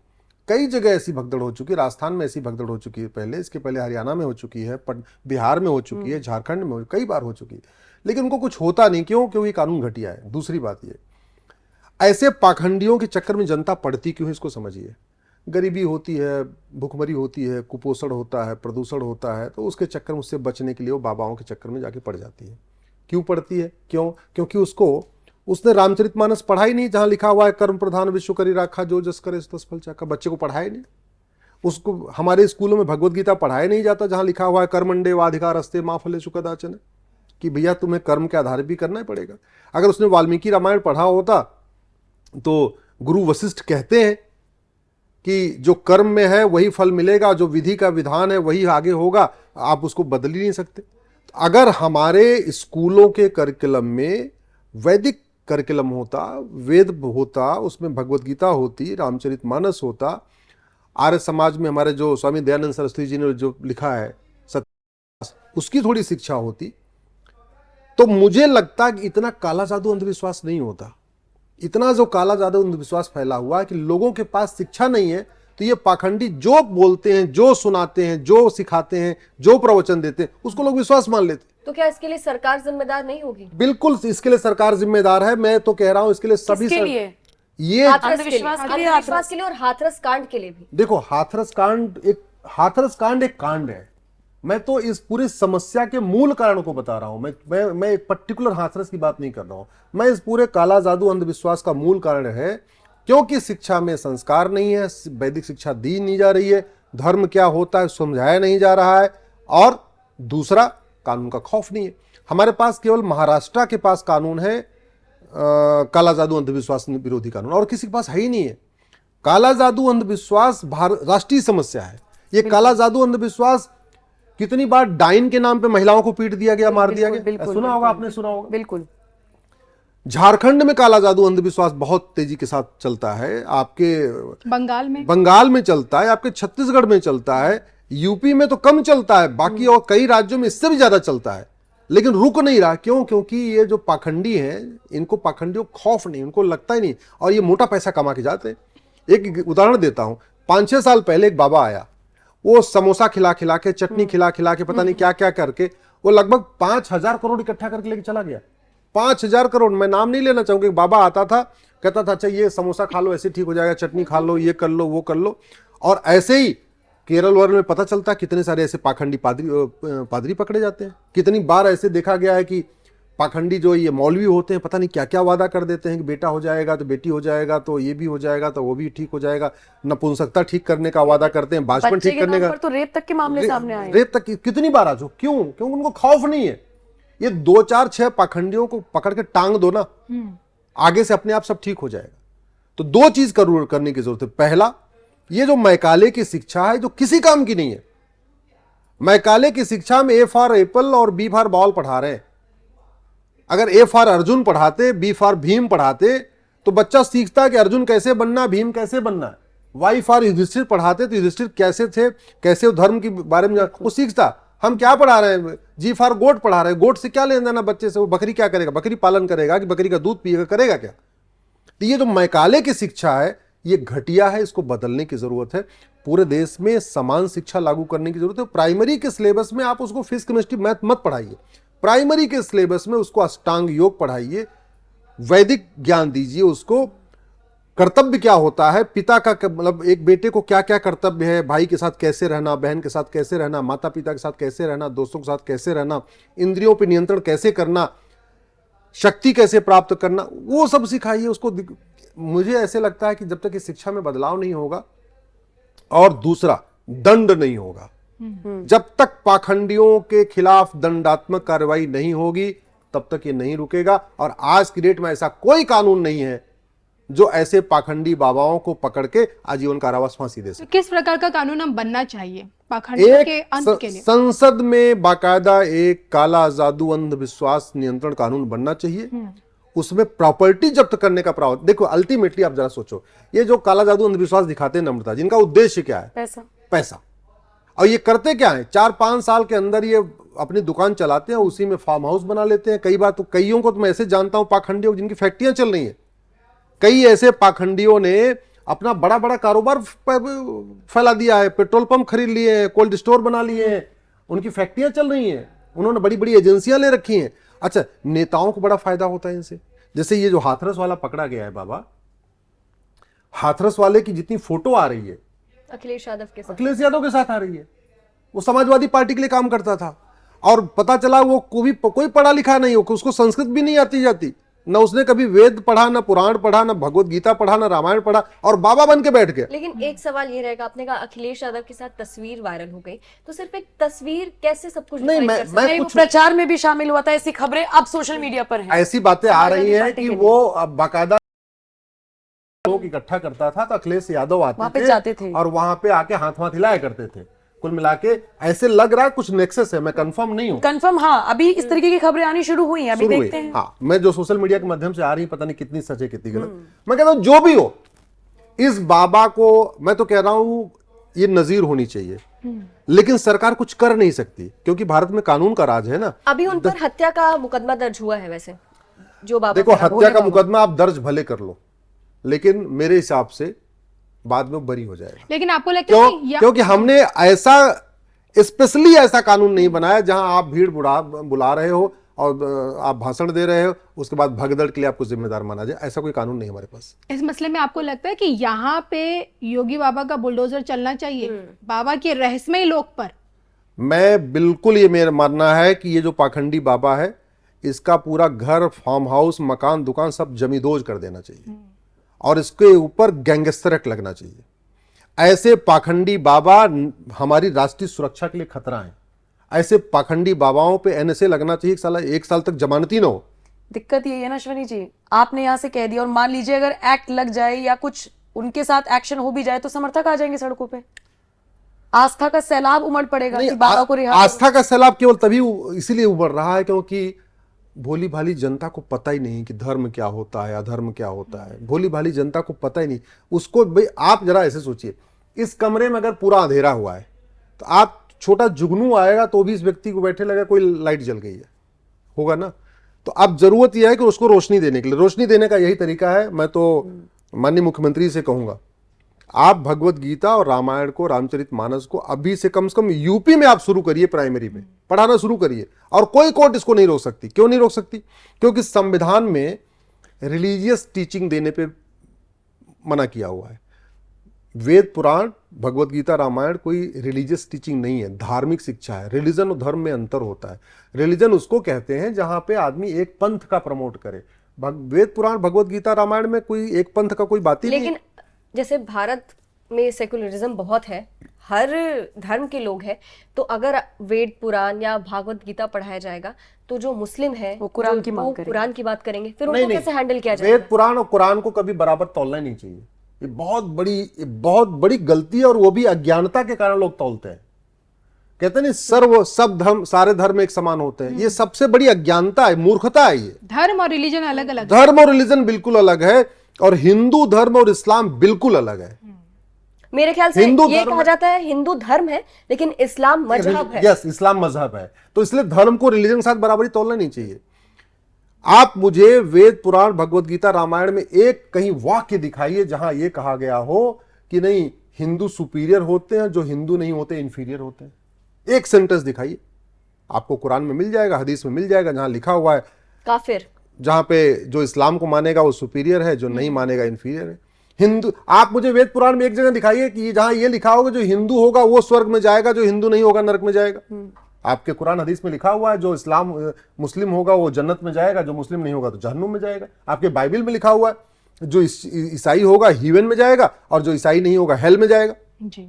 कई जगह ऐसी भगदड़ हो चुकी है, राजस्थान में ऐसी भगदड़ हो चुकी है पहले, इसके पहले हरियाणा में हो चुकी है, बिहार में हो चुकी है, झारखंड में कई बार हो चुकी है, लेकिन उनको कुछ होता नहीं। क्यों? क्योंकि कानून घटिया है। दूसरी बात ये, ऐसे पाखंडियों के चक्कर में जनता पड़ती क्यों है, इसको समझिए। गरीबी होती है, भूखमरी होती है, कुपोषण होता है, प्रदूषण होता है, तो उसके चक्कर में उससे बचने के लिए वो बाबाओं के चक्कर में जाके पड़ जाती है। क्यों पड़ती है? क्यों? क्योंकि उसने रामचरितमानस पढ़ा ही नहीं, जहां लिखा हुआ है कर्म प्रधान विश्व करी राखा, जो जस करे तस फल चाखा। बच्चे को पढ़ाया नहीं। उसको हमारे स्कूलों में भगवत गीता पढ़ाया नहीं जाता, जहां लिखा हुआ है कर्मंडे वाधिकार अस्ते माँ फले सुखदाचन, कि भैया तुम्हें कर्म के आधार भी करना ही पड़ेगा। अगर उसने वाल्मीकि रामायण पढ़ा होता तो गुरु वशिष्ठ कहते हैं कि जो कर्म में है वही फल मिलेगा, जो विधि का विधान है वही आगे होगा, आप उसको बदल ही नहीं सकते। अगर हमारे स्कूलों के करिकुलम में वैदिक करिकुलम होता, वेद होता, उसमें भगवत गीता होती, रामचरितमानस होता, आर्य समाज में हमारे जो स्वामी दयानंद सरस्वती जी ने जो लिखा है उसकी थोड़ी शिक्षा होती, तो मुझे लगता कि इतना काला जादू अंधविश्वास नहीं होता। इतना जो काला जादू अंधविश्वास फैला हुआ है कि लोगों के पास शिक्षा नहीं है, तो ये पाखंडी जो बोलते हैं, जो सुनाते हैं, जो सिखाते हैं, जो प्रवचन देते हैं, उसको लोग विश्वास मान लेते हैं। तो क्या इसके लिए सरकार जिम्मेदार नहीं होगी? बिल्कुल, इसके लिए सरकार जिम्मेदार है। मैं तो कह रहा हूं इसके लिए सभी ये अंधविश्वास के लिए और हाथरस कांड के लिए भी। देखो, हाथरस कांड एक कांड है। मैं तो इस पूरी समस्या के मूल कारण को बता रहा हूं। मैं एक पर्टिकुलर हाथरस की बात नहीं कर रहा हूं। मैं इस पूरे काला जादू अंधविश्वास का मूल कारण है क्योंकि शिक्षा में संस्कार नहीं है, वैदिक शिक्षा दी नहीं जा रही है, धर्म क्या होता है समझाया नहीं जा रहा है, और दूसरा कानून का खौफ नहीं है। हमारे पास केवल महाराष्ट्र के पास कानून है काला जादू अंधविश्वास विरोधी कानून, और किसी के पास है ही नहीं है। काला जादू अंधविश्वास राष्ट्रीय समस्या है। ये काला जादू अंधविश्वास कितनी बार डाइन के नाम पे महिलाओं को पीट दिया गया, मार दिया गया, सुना होगा आपने, सुना होगा। बिल्कुल। झारखंड में काला जादू अंधविश्वास बहुत तेजी के साथ चलता है, आपके बंगाल में चलता है, आपके छत्तीसगढ़ में चलता है, यूपी में तो कम चलता है, बाकी और कई राज्यों में इससे भी ज्यादा चलता है, लेकिन रुक नहीं रहा। क्यों? क्योंकि ये जो पाखंडी हैं, इनको पाखंडियों खौफ नहीं, उनको लगता ही नहीं, और ये मोटा पैसा कमा के जाते हैं। एक उदाहरण देता हूं, 5-6 साल पहले एक बाबा आया, वो समोसा खिला खिला के, चटनी खिला खिला के, पता नहीं क्या क्या करके, वो लगभग 5,000 करोड़ इकट्ठा करके लेके चला गया। 5,000 करोड़। मैं नाम नहीं लेना चाहूंगा। बाबा आता था, कहता था अच्छा ये समोसा खा लो, ऐसे ठीक हो जाएगा, चटनी खा लो, ये कर लो, वो कर लो, और ऐसे ही केरल वरल में पता चलता कितने सारे ऐसे पाखंडी पादरी पकड़े जाते हैं। कितनी बार ऐसे देखा गया है कि पाखंडी जो ये मौलवी होते हैं, पता नहीं क्या क्या वादा कर देते हैं कि बेटा हो जाएगा तो बेटी हो जाएगा, तो ये भी हो जाएगा तो वो भी ठीक हो जाएगा, नपुंसकता ठीक करने का वादा करते हैं, बाचपन ठीक करने का, तो रेप तक के मामले सामने आए। रेप तक कितनी बार आ जाओ। क्यों? क्योंकि उनको खौफ नहीं है। ये 2-4-6 पाखंडियों को पकड़ के टांग दो ना, आगे से अपने आप सब ठीक हो जाएगा। तो 2 चीज करने की जरूरत है। पहला, ये जो मैकाले की शिक्षा है जो किसी काम की नहीं है। मैकाले की शिक्षा में ए फॉर एप्पल और बी फॉर बॉल पढ़ा रहे हैं। अगर ए फॉर अर्जुन पढ़ाते, बी फॉर भीम पढ़ाते, तो बच्चा सीखता कि अर्जुन कैसे बनना, भीम कैसे बनना है। वाई फॉर युधिष्ठिर पढ़ाते तो युधिष्ठिर कैसे थे, कैसे धर्म के बारे में वो सीखता। हम क्या पढ़ा रहे हैं? जी फॉर गोट पढ़ा रहे हैं। गोट से क्या लेना देना बच्चे से? वो बकरी क्या करेगा? बकरी पालन करेगा कि बकरी का दूध पिएगा? करेगा क्या? तो ये जो मैकाले की शिक्षा है ये घटिया है, इसको बदलने की जरूरत है। पूरे देश में समान शिक्षा लागू करने की जरूरत है। प्राइमरी के सिलेबस में आप उसको फिजिक्स केमिस्ट्री मैथ मत पढ़ाइए। प्राइमरी के सिलेबस में उसको अष्टांग योग पढ़ाइए, वैदिक ज्ञान दीजिए उसको। कर्तव्य क्या होता है, पिता का मतलब एक बेटे को क्या क्या कर्तव्य है, भाई के साथ कैसे रहना, बहन के साथ कैसे रहना, माता पिता के साथ कैसे रहना, दोस्तों के साथ कैसे रहना, इंद्रियों पर नियंत्रण कैसे करना, शक्ति कैसे प्राप्त करना, वो सब सिखाइए उसको। मुझे ऐसे लगता है कि जब तक इस शिक्षा में बदलाव नहीं होगा, और दूसरा दंड नहीं होगा, जब तक पाखंडियों के खिलाफ दंडात्मक कार्रवाई नहीं होगी तब तक ये नहीं रुकेगा। और आज की डेट में ऐसा कोई कानून नहीं है जो ऐसे पाखंडी बाबाओं को पकड़ के आजीवन कारावास फांसी दे सके। तो किस प्रकार का कानून हम बनना चाहिए पाखंडियों के अंत के लिए। संसद में बाकायदा एक काला जादू अंधविश्वास नियंत्रण कानून बनना चाहिए। उसमें प्रॉपर्टी जब्त करने का प्रावधान। देखो अल्टीमेटली आप जरा सोचो, ये जो काला जादू अंधविश्वास दिखाते हैं नम्रता, जिनका उद्देश्य क्या है? पैसा। और ये करते क्या है? 4-5 साल के अंदर ये अपनी दुकान चलाते हैं, उसी में फार्म हाउस बना लेते हैं। कई बार तो कईयों को तो मैं ऐसे जानता हूं पाखंडियों जिनकी फैक्ट्रियां चल रही हैं। कई ऐसे पाखंडियों ने अपना बड़ा बड़ा कारोबार फैला दिया है, पेट्रोल पंप खरीद लिए हैं, कोल्ड स्टोर बना लिए हैं, उनकी फैक्ट्रियां चल रही हैं, उन्होंने बड़ी बड़ी एजेंसियां ले रखी हैं। अच्छा, नेताओं को बड़ा फायदा होता है इनसे। जैसे ये जो हाथरस वाला पकड़ा गया है बाबा, हाथरस वाले की जितनी फोटो आ रही है अखिलेश यादव के साथ आ रही है। वो समाजवादी पार्टी के लिए काम करता था और पता चला वो कोई पढ़ा लिखा नहीं हो, उसको संस्कृत भी नहीं आती जाती, न उसने कभी वेद पढ़ा, न पुराण पढ़ा, न भगवत गीता पढ़ा, न रामायण पढ़ा, और बाबा बन के बैठ गया। लेकिन एक सवाल ये रहेगा, आपने कहा अखिलेश यादव के साथ तस्वीर वायरल हो गई, तो सिर्फ एक तस्वीर कैसे सब कुछ नहीं, define कर सकते हैं? नहीं, वो प्रचार में भी शामिल हुआ था, ऐसी खबरें अब सोशल मीडिया पर हैं। ऐसी बातें आ रही हैं पार्टी कि के वो अब बाकायदा लोग इकट्ठा करता था, तो अखिलेश यादव वहां पे आते जाते थे। और वहां पे आके हाथ हिलाया करते थे। कुल मिला के ऐसे लग रहा है कुछ नेक्सस है, मैं कंफर्म नहीं हूं। कंफर्म, हाँ, अभी इस तरीके की खबरें आनी शुरू हुई हैं, अभी शुरू देखते हुई। हैं। हाँ, मैं जो सोशल मीडिया के माध्यम से आ रही, पता नहीं कितनी सच है कितनी गलत। मैं कहता हूं जो भी हो, इस बाबा को मैं तो कह रहा हूं ये नजीर होनी चाहिए, लेकिन सरकार कुछ कर नहीं सकती क्योंकि भारत में कानून का राज है ना। अभी उन पर हत्या का मुकदमा दर्ज हुआ है वैसे, जो बाबा देखो साहब हत्या भोले का बाबा। मुकदमा आप दर्ज भले कर लो, लेकिन मेरे हिसाब से बाद में बरी हो जाएगा। लेकिन आपको लगता है क्यों? क्योंकि हमने ऐसा स्पेशली ऐसा कानून नहीं बनाया जहां आप भीड़ बुला रहे हो और आप भाषण दे रहे हो, उसके बाद भगदड़ के लिए आपको जिम्मेदार माना जाए, ऐसा कोई कानून नहीं हमारे पास। इस मसले में आपको लगता है कि यहाँ पे योगी बाबा का बुलडोजर चलना चाहिए बाबा के रहस्यमयी लोक पर? मैं बिल्कुल, ये मेरा मानना है कि ये जो पाखंडी बाबा है, इसका पूरा घर, फार्म हाउस, मकान, दुकान सब जमींदोज कर देना चाहिए और इसके ऊपर गैंगस्टर एक्ट लगना चाहिए। ऐसे पाखंडी बाबा हमारी राष्ट्रीय सुरक्षा के लिए खतरा है। ऐसे पाखंडी बाबाओं पे एनएसए लगना चाहिए, 1 साल तक जमानती न हो। दिक्कत ये है ना अश्वनी जी, आपने यहाँ से कह दिया और मान लीजिए अगर एक्ट लग जाए या कुछ उनके साथ एक्शन हो भी जाए तो समर्थक आ जाएंगे सड़कों पे, आस्था का सैलाब उमड़ पड़ेगा कि बाबा को रिहा। आस्था का सैलाब केवल तभी इसीलिए उमड़ रहा है क्योंकि भोली भाली जनता को पता ही नहीं कि धर्म क्या होता है, अधर्म क्या होता है। भोली भाली जनता को पता ही नहीं। उसको भाई आप जरा ऐसे सोचिए, इस कमरे में अगर पूरा अंधेरा हुआ है तो आप छोटा जुगनू आएगा तो भी इस व्यक्ति को बैठे लगा कोई लाइट जल गई है, होगा ना। तो अब जरूरत यह है कि उसको रोशनी देने के लिए, रोशनी देने का यही तरीका है। मैं तो माननीय मुख्यमंत्री से कहूंगा, आप भगवत गीता और रामायण को, रामचरितमानस को अभी से कम यूपी में आप शुरू करिए, प्राइमरी में पढ़ाना शुरू करिए, और कोई कोर्ट इसको नहीं रोक सकती। क्यों नहीं रोक सकती? क्योंकि संविधान में रिलीजियस टीचिंग देने पे मना किया हुआ है। वेद पुराण, भगवत गीता, रामायण कोई रिलीजियस टीचिंग नहीं है, धार्मिक शिक्षा है। रिलीजन और धर्म में अंतर होता है। रिलीजन उसको कहते हैं जहां पे आदमी एक पंथ का प्रमोट करे। वेद पुराण, भगवत गीता, रामायण में कोई एक पंथ का कोई बात ही नहीं। लेकिन जैसे भारत में सेकुलरिज्म बहुत है, हर धर्म के लोग हैं, तो अगर वेद पुराण या भागवत गीता पढ़ाया जाएगा तो जो मुस्लिम है वो कुरान की मांग करेंगे, कुरान की बात करेंगे, फिर नहीं, उनको कैसे हैंडल किया जाएगा? वेद पुराण और कुरान को कभी बराबर तौलना ही नहीं चाहिए। ये बहुत बड़ी गलती है और वो भी अज्ञानता के कारण लोग तौलते हैं। कहते हैं सब धर्म, सारे धर्म एक समान होते हैं। ये सबसे बड़ी अज्ञानता है, मूर्खता है। ये धर्म और रिलीजन अलग अलग, धर्म और रिलीजन बिल्कुल अलग है, और हिंदू धर्म और इस्लाम बिल्कुल अलग है। मेरे ख्याल से हिंदू ये धर्म कहा जाता है हिंदू धर्म है लेकिन इस्लाम मजहब है। यस, इस्लाम मजहब है, तो इसलिए धर्म को रिलीजन के साथ बराबरी तोलना नहीं चाहिए। आप मुझे वेद पुराण, भगवत गीता, रामायण में एक कहीं वाक्य दिखाइए जहां यह कहा गया हो कि नहीं हिंदू सुपीरियर होते हैं, जो हिंदू नहीं होते इंफीरियर होते हैं। एक सेंटेंस दिखाइए, आपको कुरान में मिल जाएगा, हदीस में मिल जाएगा, जहां लिखा हुआ है काफिर, जहां पे जो इस्लाम को मानेगा वो सुपीरियर है, जो नहीं मानेगा इंफीरियर है। हिंदू, आप मुझे वेद पुराण में एक जगह दिखाइए कि जहां ये लिखा होगा जो हिंदू होगा वो स्वर्ग में जाएगा, जो हिंदू नहीं होगा नरक में जाएगा। आपके कुरान हदीस में लिखा हुआ है जो इस्लाम मुस्लिम होगा वो जन्नत में जाएगा, जो मुस्लिम नहीं होगा तो जहन्नुम में जाएगा। आपके बाइबल में लिखा हुआ है जो ईसाई होगा हीवन में जाएगा और जो ईसाई नहीं होगा हेल में जाएगा। जी।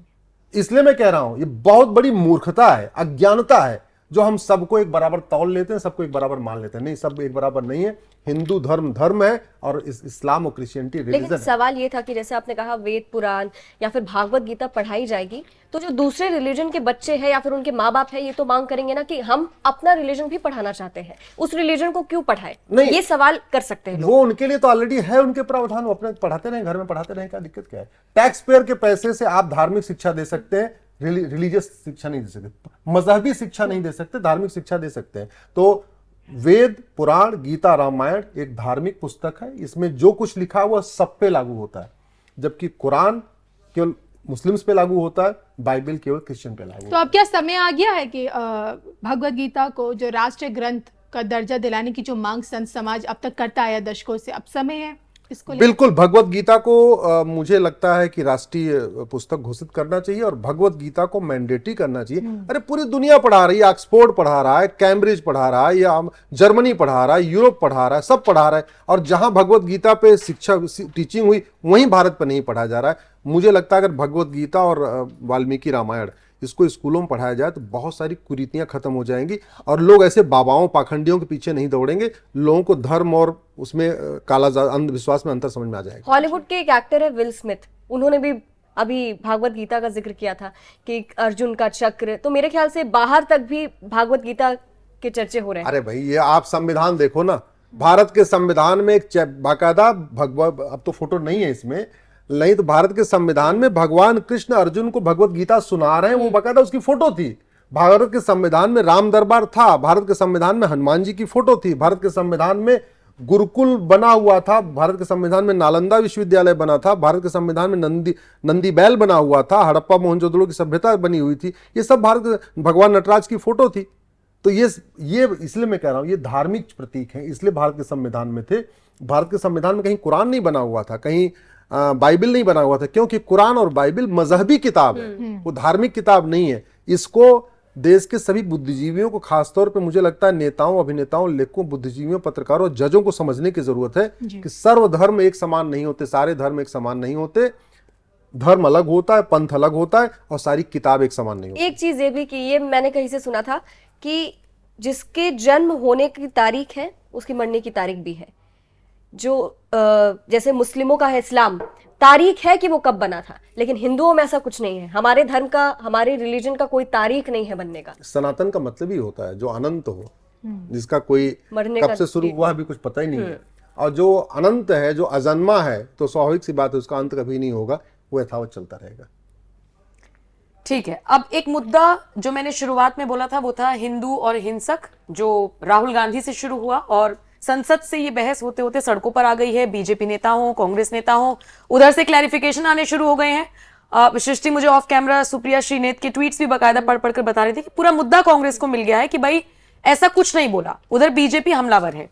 इसलिए मैं कह रहा हूं ये बहुत बड़ी मूर्खता है, अज्ञानता है जो हम सबको एक बराबर तौल लेते हैं, सबको एक बराबर मान लेते हैं। नहीं, सब एक बराबर नहीं है। हिंदू धर्म धर्म है और इस्लाम और क्रिश्चियनिटी लेकिन रिलीजन है। सवाल ये था कि जैसे आपने कहा वेद पुराण या फिर भागवत गीता पढ़ाई जाएगी, तो जो दूसरे रिलीजन के बच्चे हैं या फिर उनके माँ बाप है, ये तो मांग करेंगे ना कि हम अपना रिलीजन भी पढ़ाना चाहते हैं, उस रिलीजन को क्यों पढ़ाए? नहीं। ये सवाल कर सकते हैं लोग। वो उनके लिए तो ऑलरेडी है, उनके प्रावधान, वो अपने पढ़ाते रहे, घर में पढ़ाते रहे, क्या दिक्कत क्या है? टैक्स पेयर के पैसे से आप धार्मिक शिक्षा दे सकते हैं, रिलीजियस शिक्षा नहीं दे सकते, मजहबी शिक्षा नहीं दे सकते, धार्मिक शिक्षा दे सकते हैं। तो वेद पुराण गीता रामायण एक धार्मिक पुस्तक है, इसमें जो कुछ लिखा है वह सब पे लागू होता है, जबकि कुरान केवल मुस्लिम्स पे लागू होता है, बाइबल केवल क्रिश्चियन पे लागू तो अब क्या समय आ गया है कि भगवत गीता को जो राष्ट्रीय ग्रंथ का दर्जा दिलाने की जो मांग संत समाज अब तक करता आया दशकों से, अब समय है इसको लेकर? बिल्कुल, भगवत गीता को मुझे लगता है कि राष्ट्रीय पुस्तक घोषित करना चाहिए और भगवत गीता को मैंडेटरी करना चाहिए। अरे पूरी दुनिया पढ़ा रही है, ऑक्सफोर्ड पढ़ा रहा है, कैम्ब्रिज पढ़ा रहा है, या जर्मनी पढ़ा रहा है, यूरोप पढ़ा रहा है, सब पढ़ा रहा है, और जहां भगवत गीता पे शिक्षा टीचिंग हुई वहीं भारत पर नहीं पढ़ा जा रहा है। मुझे लगता है अगर भगवत गीता और वाल्मीकि रामायण इसको स्कूलों में पढ़ाया जाए तो बहुत सारी कुरीतियां खत्म हो जाएंगी और लोग ऐसे बाबाओं पाखंडियों के पीछे नहीं दौड़ेंगे। लोगों को धर्म और उसमें अंधविश्वास में अंतर समझ में आ जाएगा। हॉलीवुड के एक एक्टर है विल स्मिथ, उन्होंने भी अभी भागवत गीता का जिक्र किया था कि अर्जुन का चक्र, तो मेरे ख्याल से बाहर तक भी भागवत गीता के चर्चे हो रहे हैं। अरे भाई, ये आप संविधान देखो ना, भारत के संविधान में एक बाकायदा भगवत, अब तो फोटो नहीं है इसमें, नहीं तो भारत के संविधान में भगवान कृष्ण अर्जुन को भगवत गीता सुना रहे हैं, वो बाकायदा उसकी फोटो थी। भारत के संविधान में राम दरबार था, भारत के संविधान में हनुमान जी की फोटो थी, भारत के संविधान में गुरुकुल बना हुआ था, भारत के संविधान में नालंदा विश्वविद्यालय बना था, भारत के संविधान में नंदी बैल बना हुआ था, हड़प्पा मोहनजोदड़ो की सभ्यता बनी हुई थी, ये सब भारत के भगवान नटराज की फोटो थी। तो ये इसलिए मैं कह रहा हूं ये धार्मिक प्रतीक हैं, इसलिए भारत के संविधान में थे। भारत के संविधान में कहीं कुरान नहीं बना हुआ था, कहीं बाइबल नहीं बना हुआ था, क्योंकि कुरान और बाइबल मजहबी किताब है, वो धार्मिक किताब नहीं है। इसको देश के सभी बुद्धिजीवियों को, खासतौर पे मुझे लगता है नेताओं, अभिनेताओं, लेखकों, बुद्धिजीवियों, पत्रकारों, जजों को समझने की जरूरत है कि सर्वधर्म एक समान नहीं होते, सारे धर्म एक समान नहीं होते, धर्म अलग होता है, पंथ अलग होता है, और सारी किताब एक समान नहीं होती। एक चीज ये भी कि ये मैंने कहीं से सुना था कि जिसके जन्म होने की तारीख है उसकी मरने की तारीख भी है। जो जैसे मुस्लिमों का है इस्लाम, तारीख है कि वो कब बना था, लेकिन हिंदुओं में ऐसा कुछ नहीं है। हमारे धर्म का, हमारे रिलीजन का कोई तारीख नहीं है बनने का। सनातन का मतलब ही होता है जो अनंत हो, जिसका कोई कब से शुरू हुआ भी कुछ पता ही नहीं है, और जो अनंत है, जो अजन्मा है, तो स्वाभाविक सी बात है उसका अंत कभी नहीं होगा, वो यथावत चलता रहेगा। ठीक है, अब एक मुद्दा जो मैंने शुरुआत में बोला था वो था हिंदू और हिंसक, जो राहुल गांधी से शुरू हुआ और संसद से ये बहस होते होते सड़कों पर आ गई है। बीजेपी नेता हो, कांग्रेस नेता हो, उधर से क्लैरिफिकेशन आने शुरू हो गए हैं। सृष्टि मुझे ऑफ कैमरा सुप्रिया श्रीनेत के ट्वीट्स भी बकायदा पढ़ पढ़कर बता रही थी कि पूरा मुद्दा कांग्रेस को मिल गया है कि भाई ऐसा कुछ नहीं बोला, उधर बीजेपी हमलावर है।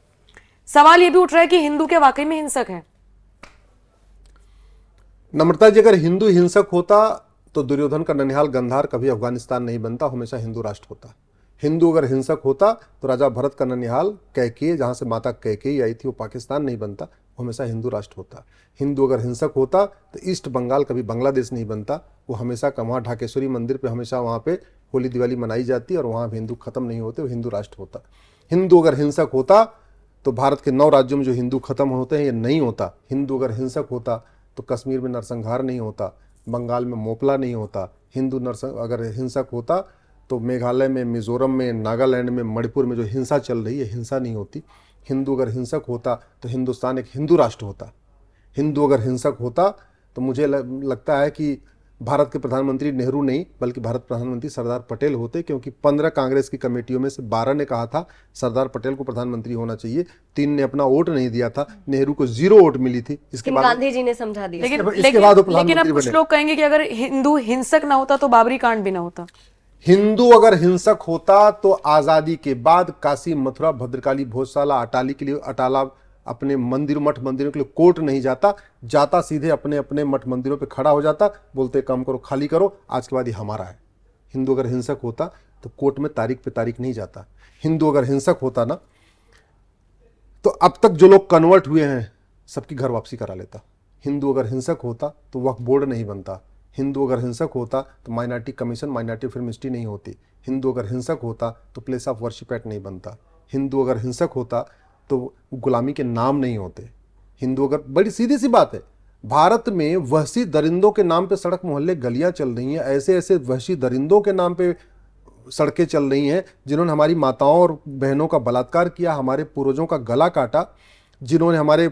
सवाल ये भी उठ रहा है कि हिंदू क्या वाकई में हिंसक है? नम्रता जी, अगर हिंदू हिंसक होता तो दुर्योधन का ननिहाल गंधार कभी अफगानिस्तान नहीं बनता, हमेशा हिंदू राष्ट्र होता। हिंदू अगर हिंसक होता तो राजा भरत का ननिहाल कैकेयी, जहां से माता कैकेयी आई थी, वो पाकिस्तान नहीं बनता, वो हमेशा हिंदू राष्ट्र होता। हिंदू अगर हिंसक होता तो ईस्ट बंगाल कभी बांग्लादेश नहीं बनता, वो हमेशा वहाँ ढाकेश्वरी मंदिर पे हमेशा वहाँ पे होली दिवाली मनाई जाती और वहाँ हिंदू खत्म नहीं होते, वो हिंदू राष्ट्र होता। हिंदू अगर हिंसक होता तो भारत के 9 राज्यों में जो हिंदू खत्म होते हैं ये नहीं होता। हिंदू अगर हिंसक होता तो कश्मीर में नरसंहार नहीं होता, बंगाल में मोपला नहीं होता। हिंदू अगर हिंसक होता तो मेघालय में, मिजोरम में, नागालैंड में, मणिपुर में जो हिंसा चल रही है, हिंसा नहीं होती। हिंदू अगर हिंसक होता तो हिंदुस्तान एक हिंदू राष्ट्र होता। हिंदू अगर हिंसक होता तो मुझे लगता है कि भारत के प्रधानमंत्री नेहरू नहीं बल्कि भारत प्रधानमंत्री सरदार पटेल होते, क्योंकि 15 कांग्रेस की कमेटियों में से 12 ने कहा था सरदार पटेल को प्रधानमंत्री होना चाहिए, 3 ने अपना वोट नहीं दिया था, नेहरू को 0 वोट मिली थी। इसके बाद गांधी जी ने समझा दिया। लेकिन अब कुछ लोग कहेंगे कि अगर हिंदू हिंसक ना होता तो बाबरी कांड भी ना होता। हिंदू अगर हिंसक होता तो आजादी के बाद काशी, मथुरा, भद्रकाली, भोजशाला, अटाली के लिए अटाला अपने मठ मंदिरों के लिए कोर्ट नहीं जाता सीधे अपने अपने मठ मंदिरों पे खड़ा हो जाता, बोलते काम करो, खाली करो, आज के बाद ये हमारा है। हिंदू अगर हिंसक होता तो कोर्ट में तारीख पे तारीख नहीं जाता। हिंदू अगर हिंसक होता ना तो अब तक जो लोग कन्वर्ट हुए हैं सबकी घर वापसी करा लेता। हिंदू अगर हिंसक होता तो वक्फ बोर्ड नहीं बनता। हिंदू अगर हिंसक होता तो minority commission, minority film industry नहीं होती। हिंदू अगर हिंसक होता तो प्लेस ऑफ वर्शिप एक्ट नहीं बनता। हिंदू अगर हिंसक होता तो गुलामी के नाम नहीं होते। हिंदू अगर, बड़ी सीधी सी बात है, भारत में वहशी दरिंदों के नाम पे सड़क मोहल्ले गलियां चल रही हैं। ऐसे ऐसे वहशी दरिंदों के नाम पे सड़कें चल रही हैं जिन्होंने हमारी माताओं और बहनों का बलात्कार किया, हमारे पूर्वजों का गला काटा, जिन्होंने हमारे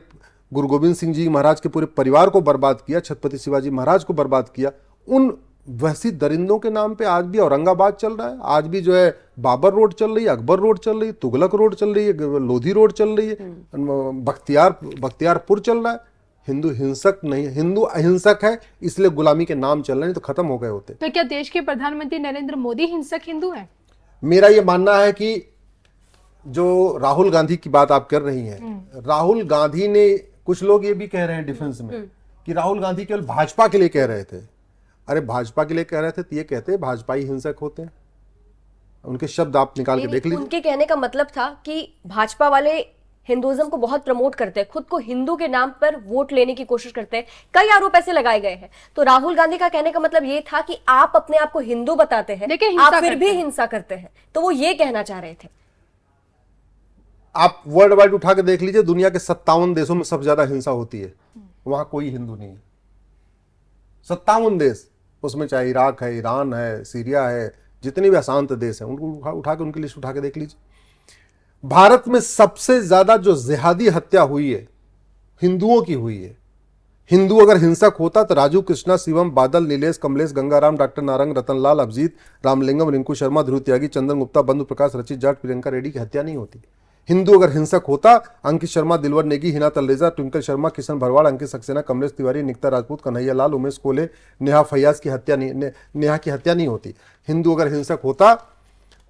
गुरु गोविंद सिंह जी महाराज के पूरे परिवार को बर्बाद किया, छत्रपति शिवाजी महाराज को बर्बाद किया। उन वहशी दरिंदों के नाम पे आज भी औरंगाबाद चल रहा है, आज भी जो है बाबर रोड चल रही है, अकबर रोड चल रही है, तुगलक रोड चल रही है, लोधी रोड चल रही है, बख्तियारपुर चल रहा है। हिंदू हिंसक नहीं, हिंदू अहिंसक है, इसलिए गुलामी के नाम चल रहे हैं, तो खत्म हो गए होते। तो क्या देश के प्रधानमंत्री नरेंद्र मोदी हिंसक हिंदू है? मेरा ये मानना है कि जो राहुल गांधी की बात आप कर रही हैं, राहुल गांधी ने, कुछ लोग ये भी कह रहे हैं डिफेंस में कि राहुल गांधी केवल भाजपा के लिए कह रहे थे। अरे भाजपा के लिए कह रहे थे तो ये कहते भाजपा ही हिंसक होते हैं। उनके शब्द आप निकाल के देख लीजिए। उनके कहने का मतलब था कि भाजपा वाले हिंदुइज्म को बहुत प्रमोट करते हैं, खुद को हिंदू के नाम पर वोट लेने की कोशिश करते हैं, कई आरोप ऐसे लगाए गए हैं। तो राहुल गांधी का कहने का मतलब ये था कि आप अपने आप को हिंदू बताते हैं, लेकिन आप फिर भी हिंसा करते हैं। तो वो ये कहना चाह रहे थे। आप वर्ल्ड वाइड उठा के देख लीजिए, दुनिया के 57 देशों में सबसे ज्यादा हिंसा होती है, वहां कोई हिंदू नहीं है। 57 देश, उसमें चाहे इराक है, ईरान है, सीरिया है, जितने भी अशांत देश हैं उनको उठा के उनकी लिस्ट उठा के देख लीजिए। भारत में सबसे ज्यादा जो जिहादी हत्या हुई है हिंदुओं की हुई है। हिंदू अगर हिंसक होता तो राजू कृष्णा, शिवम, बादल, नीलेश, कमलेश, गंगाराम, डॉक्टर नारंग, रतनलाल, अभिजीत, रामलिंगम, रिंकू शर्मा, ध्रुव त्यागी, चंदन गुप्ता, बंधु प्रकाश, रचित जाट, प्रियंका रेड्डी की हत्या नहीं होती। हिंदू अगर हिंसक होता, अंकित शर्मा, दिलवर नेगी, हिना तलरेजा, ट्विंकल शर्मा, किशन भरवाड़, अंकित सक्सेना, कमलेश तिवारी, निकिता राजपूत, कन्हैया लाल, उमेश कोले, नेहा फैयाज की हत्या नहीं, नेहा की हत्या नहीं होती। हिंदू अगर हिंसक होता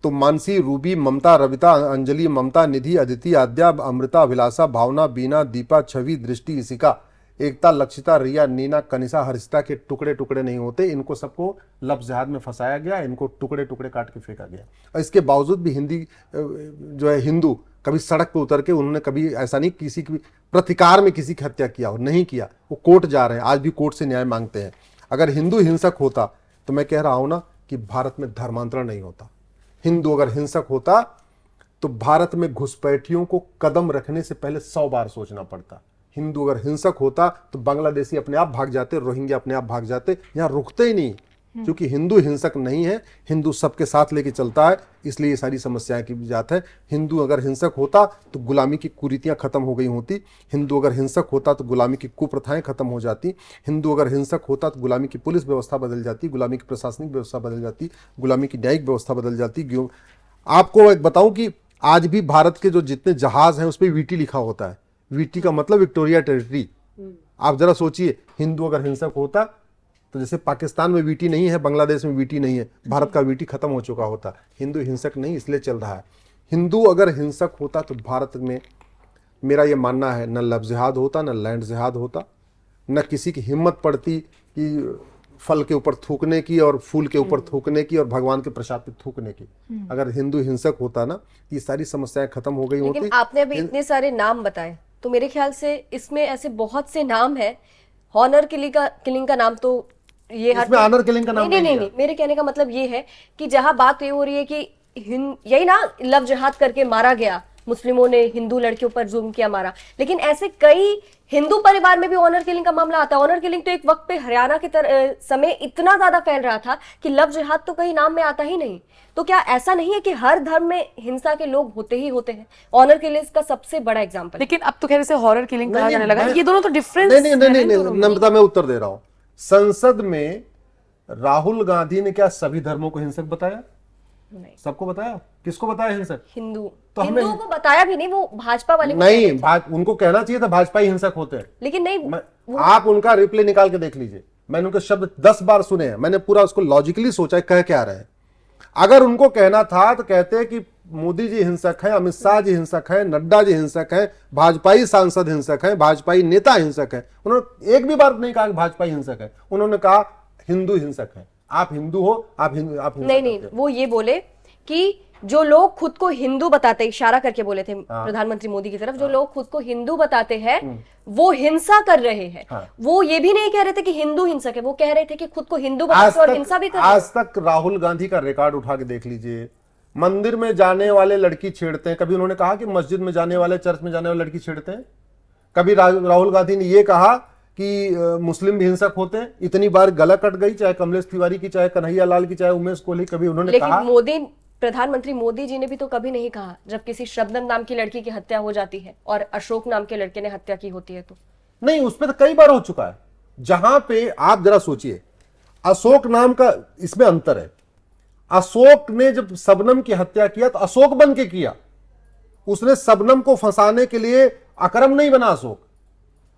तो मानसी, रूबी, ममता, रविता, अंजलि, ममता, निधि, अदिति, आद्या, अमृता, अभिलाषा, भावना, बीना, दीपा, छवि, दृष्टि, इशिका, एकता, लक्षिता, रिया, नीना, कनिषा, हर्षिता के टुकड़े टुकड़े नहीं होते। इनको सबको लफ्ज़ जिहाद में फंसाया गया, इनको टुकड़े टुकड़े काट के फेंका गया। और इसके बावजूद भी जो है हिंदू कभी सड़क पर उतर के उन्होंने कभी ऐसा नहीं किसी की प्रतिकार में किसी की हत्या किया हो, नहीं किया। वो कोर्ट जा रहे हैं, आज भी कोर्ट से न्याय मांगते हैं। अगर हिंदू हिंसक होता तो मैं कह रहा हूं ना कि भारत में धर्मांतरण नहीं होता। हिंदू अगर हिंसक होता तो भारत में घुसपैठियों को कदम रखने से पहले 100 बार सोचना पड़ता। हिंदू अगर हिंसक होता तो बांग्लादेशी अपने आप भाग जाते, रोहिंग्या अपने आप भाग जाते, यहां रुकते ही नहीं, क्योंकि हिंदू हिंसक नहीं है। हिंदू सबके साथ लेके चलता है, इसलिए ये सारी समस्याएं की जात है। हिंदू अगर हिंसक होता तो गुलामी की कुरीतियां खत्म हो गई होती। हिंदू अगर हिंसक होता तो गुलामी की कुप्रथाएं खत्म हो जाती। हिंदू अगर हिंसक होता तो गुलामी की पुलिस व्यवस्था बदल जाती, गुलामी की प्रशासनिक व्यवस्था बदल जाती, गुलामी की न्यायिक व्यवस्था बदल जाती। आपको एक बताऊं कि आज भी भारत के जो जितने जहाज हैं उस पर वीटी लिखा होता है। वीटी का मतलब विक्टोरिया टेरिटरी। आप जरा सोचिए, हिंदू अगर हिंसक होता तो जैसे पाकिस्तान में वीटी नहीं है, बांग्लादेश में वीटी नहीं है, भारत का वीटी खत्म हो चुका होता। हिंदू हिंसक नहीं, इसलिए चल रहा है। हिंदू अगर हिंसक होता तो भारत में, मेरा ये मानना है, न लफ्ज़ जिहाद होता, न लैंड जिहाद होता, न किसी की हिम्मत पड़ती कि फल के ऊपर थूकने की और फूल के ऊपर थूकने की और भगवान के प्रसाद पे थूकने की। अगर हिंदू हिंसक होता ना, ये सारी समस्याएं खत्म हो गई होती। लेकिन आपने अभी इतने सारे नाम बताए, तो मेरे ख्याल से इसमें ऐसे बहुत से नाम है। हॉनर किलिंग का नाम तो ये इसमें ऑनर किलिंग का नाम नहीं, मेरे कहने का मतलब ये है कि जहां बात ये हो रही है कि यही ना लव जिहाद करके मारा गया, मुस्लिमों ने हिंदू लड़कियों पर जुल्म किया, मारा। लेकिन ऐसे कई हिंदू परिवार में भी ऑनर किलिंग का मामला आता है। ऑनर किलिंग तो एक वक्त पे हरियाणा के समय इतना ज्यादा फैल रहा था कि लव जिहाद तो कहीं नाम में आता ही नहीं। तो क्या ऐसा नहीं है कि हर धर्म में हिंसा के लोग होते ही होते हैं? ऑनर किलिंग का सबसे बड़ा एग्जाम्पल। लेकिन अब तो खैर इसे हॉरर किलिंग कहा जाने लगा। ये दोनों तो डिफरेंस नहीं, नम्रता, मैं उत्तर दे रहा हूं। संसद में राहुल गांधी ने क्या सभी धर्मों को हिंसक बताया? नहीं। सबको बताया? किसको बताया हिंसक? हिंदू तो हिंदुओं को बताया भी नहीं, वो भाजपा वाले नहीं, उनको कहना चाहिए था भाजपा ही हिंसक होते हैं। लेकिन नहीं, आप उनका रिप्ले निकाल के देख लीजिए। मैंने उनके शब्द 10 बार सुने हैं, मैंने पूरा उसको लॉजिकली सोचा है कह क्या रहे हैं। अगर उनको कहना था तो कहते हैं कि मोदी जी हिंसक है, अमित शाह जी हिंसक है, नड्डा जी हिंसक है, भाजपाई सांसद हिंसक है, भाजपाई नेता हिंसक है। उन्होंने एक भी बार नहीं कहा कि भाजपाई हिंसक है, उन्होंने कहा हिंदू हिंसक है। आप हिंदू हो, आप हिंदू नहीं, वो ये बोले कि जो लोग खुद को हिंदू बताते, इशारा करके बोले थे प्रधानमंत्री मोदी की तरफ, जो लोग खुद को हिंदू बताते हैं वो हिंसा कर रहे हैं। वो ये भी नहीं कह रहे थे कि हिंदू हिंसक है, वो कह रहे थे कि खुद को हिंदू बताते और हिंसा भी कर रहे हैं। आज तक राहुल गांधी का रिकॉर्ड उठा के देख लीजिए, मंदिर में जाने वाले लड़की छेड़ते हैं, कभी उन्होंने कहा कि मस्जिद में जाने वाले, चर्च में जाने वाले लड़की छेड़ते हैं? कभी राहुल गांधी ने यह कहा कि मुस्लिम भी हिंसक होते हैं? इतनी बार गला कट गई, चाहे कमलेश तिवारी की, चाहे कन्हैया लाल की, चाहे उमेश कोहली, कभी उन्होंने कहा? लेकिन प्रधानमंत्री मोदी जी ने भी तो कभी नहीं कहा जब किसी शबनम नाम की लड़की की हत्या हो जाती है और अशोक नाम के लड़के ने हत्या की होती है तो। नहीं, उस पर तो कई बार हो चुका है। जहां पे आप जरा सोचिए, अशोक नाम का इसमें अंतर है। अशोक ने जब शबनम की हत्या किया तो अशोक बन के किया, उसने शबनम को फंसाने के लिए अकरम नहीं बना अशोक,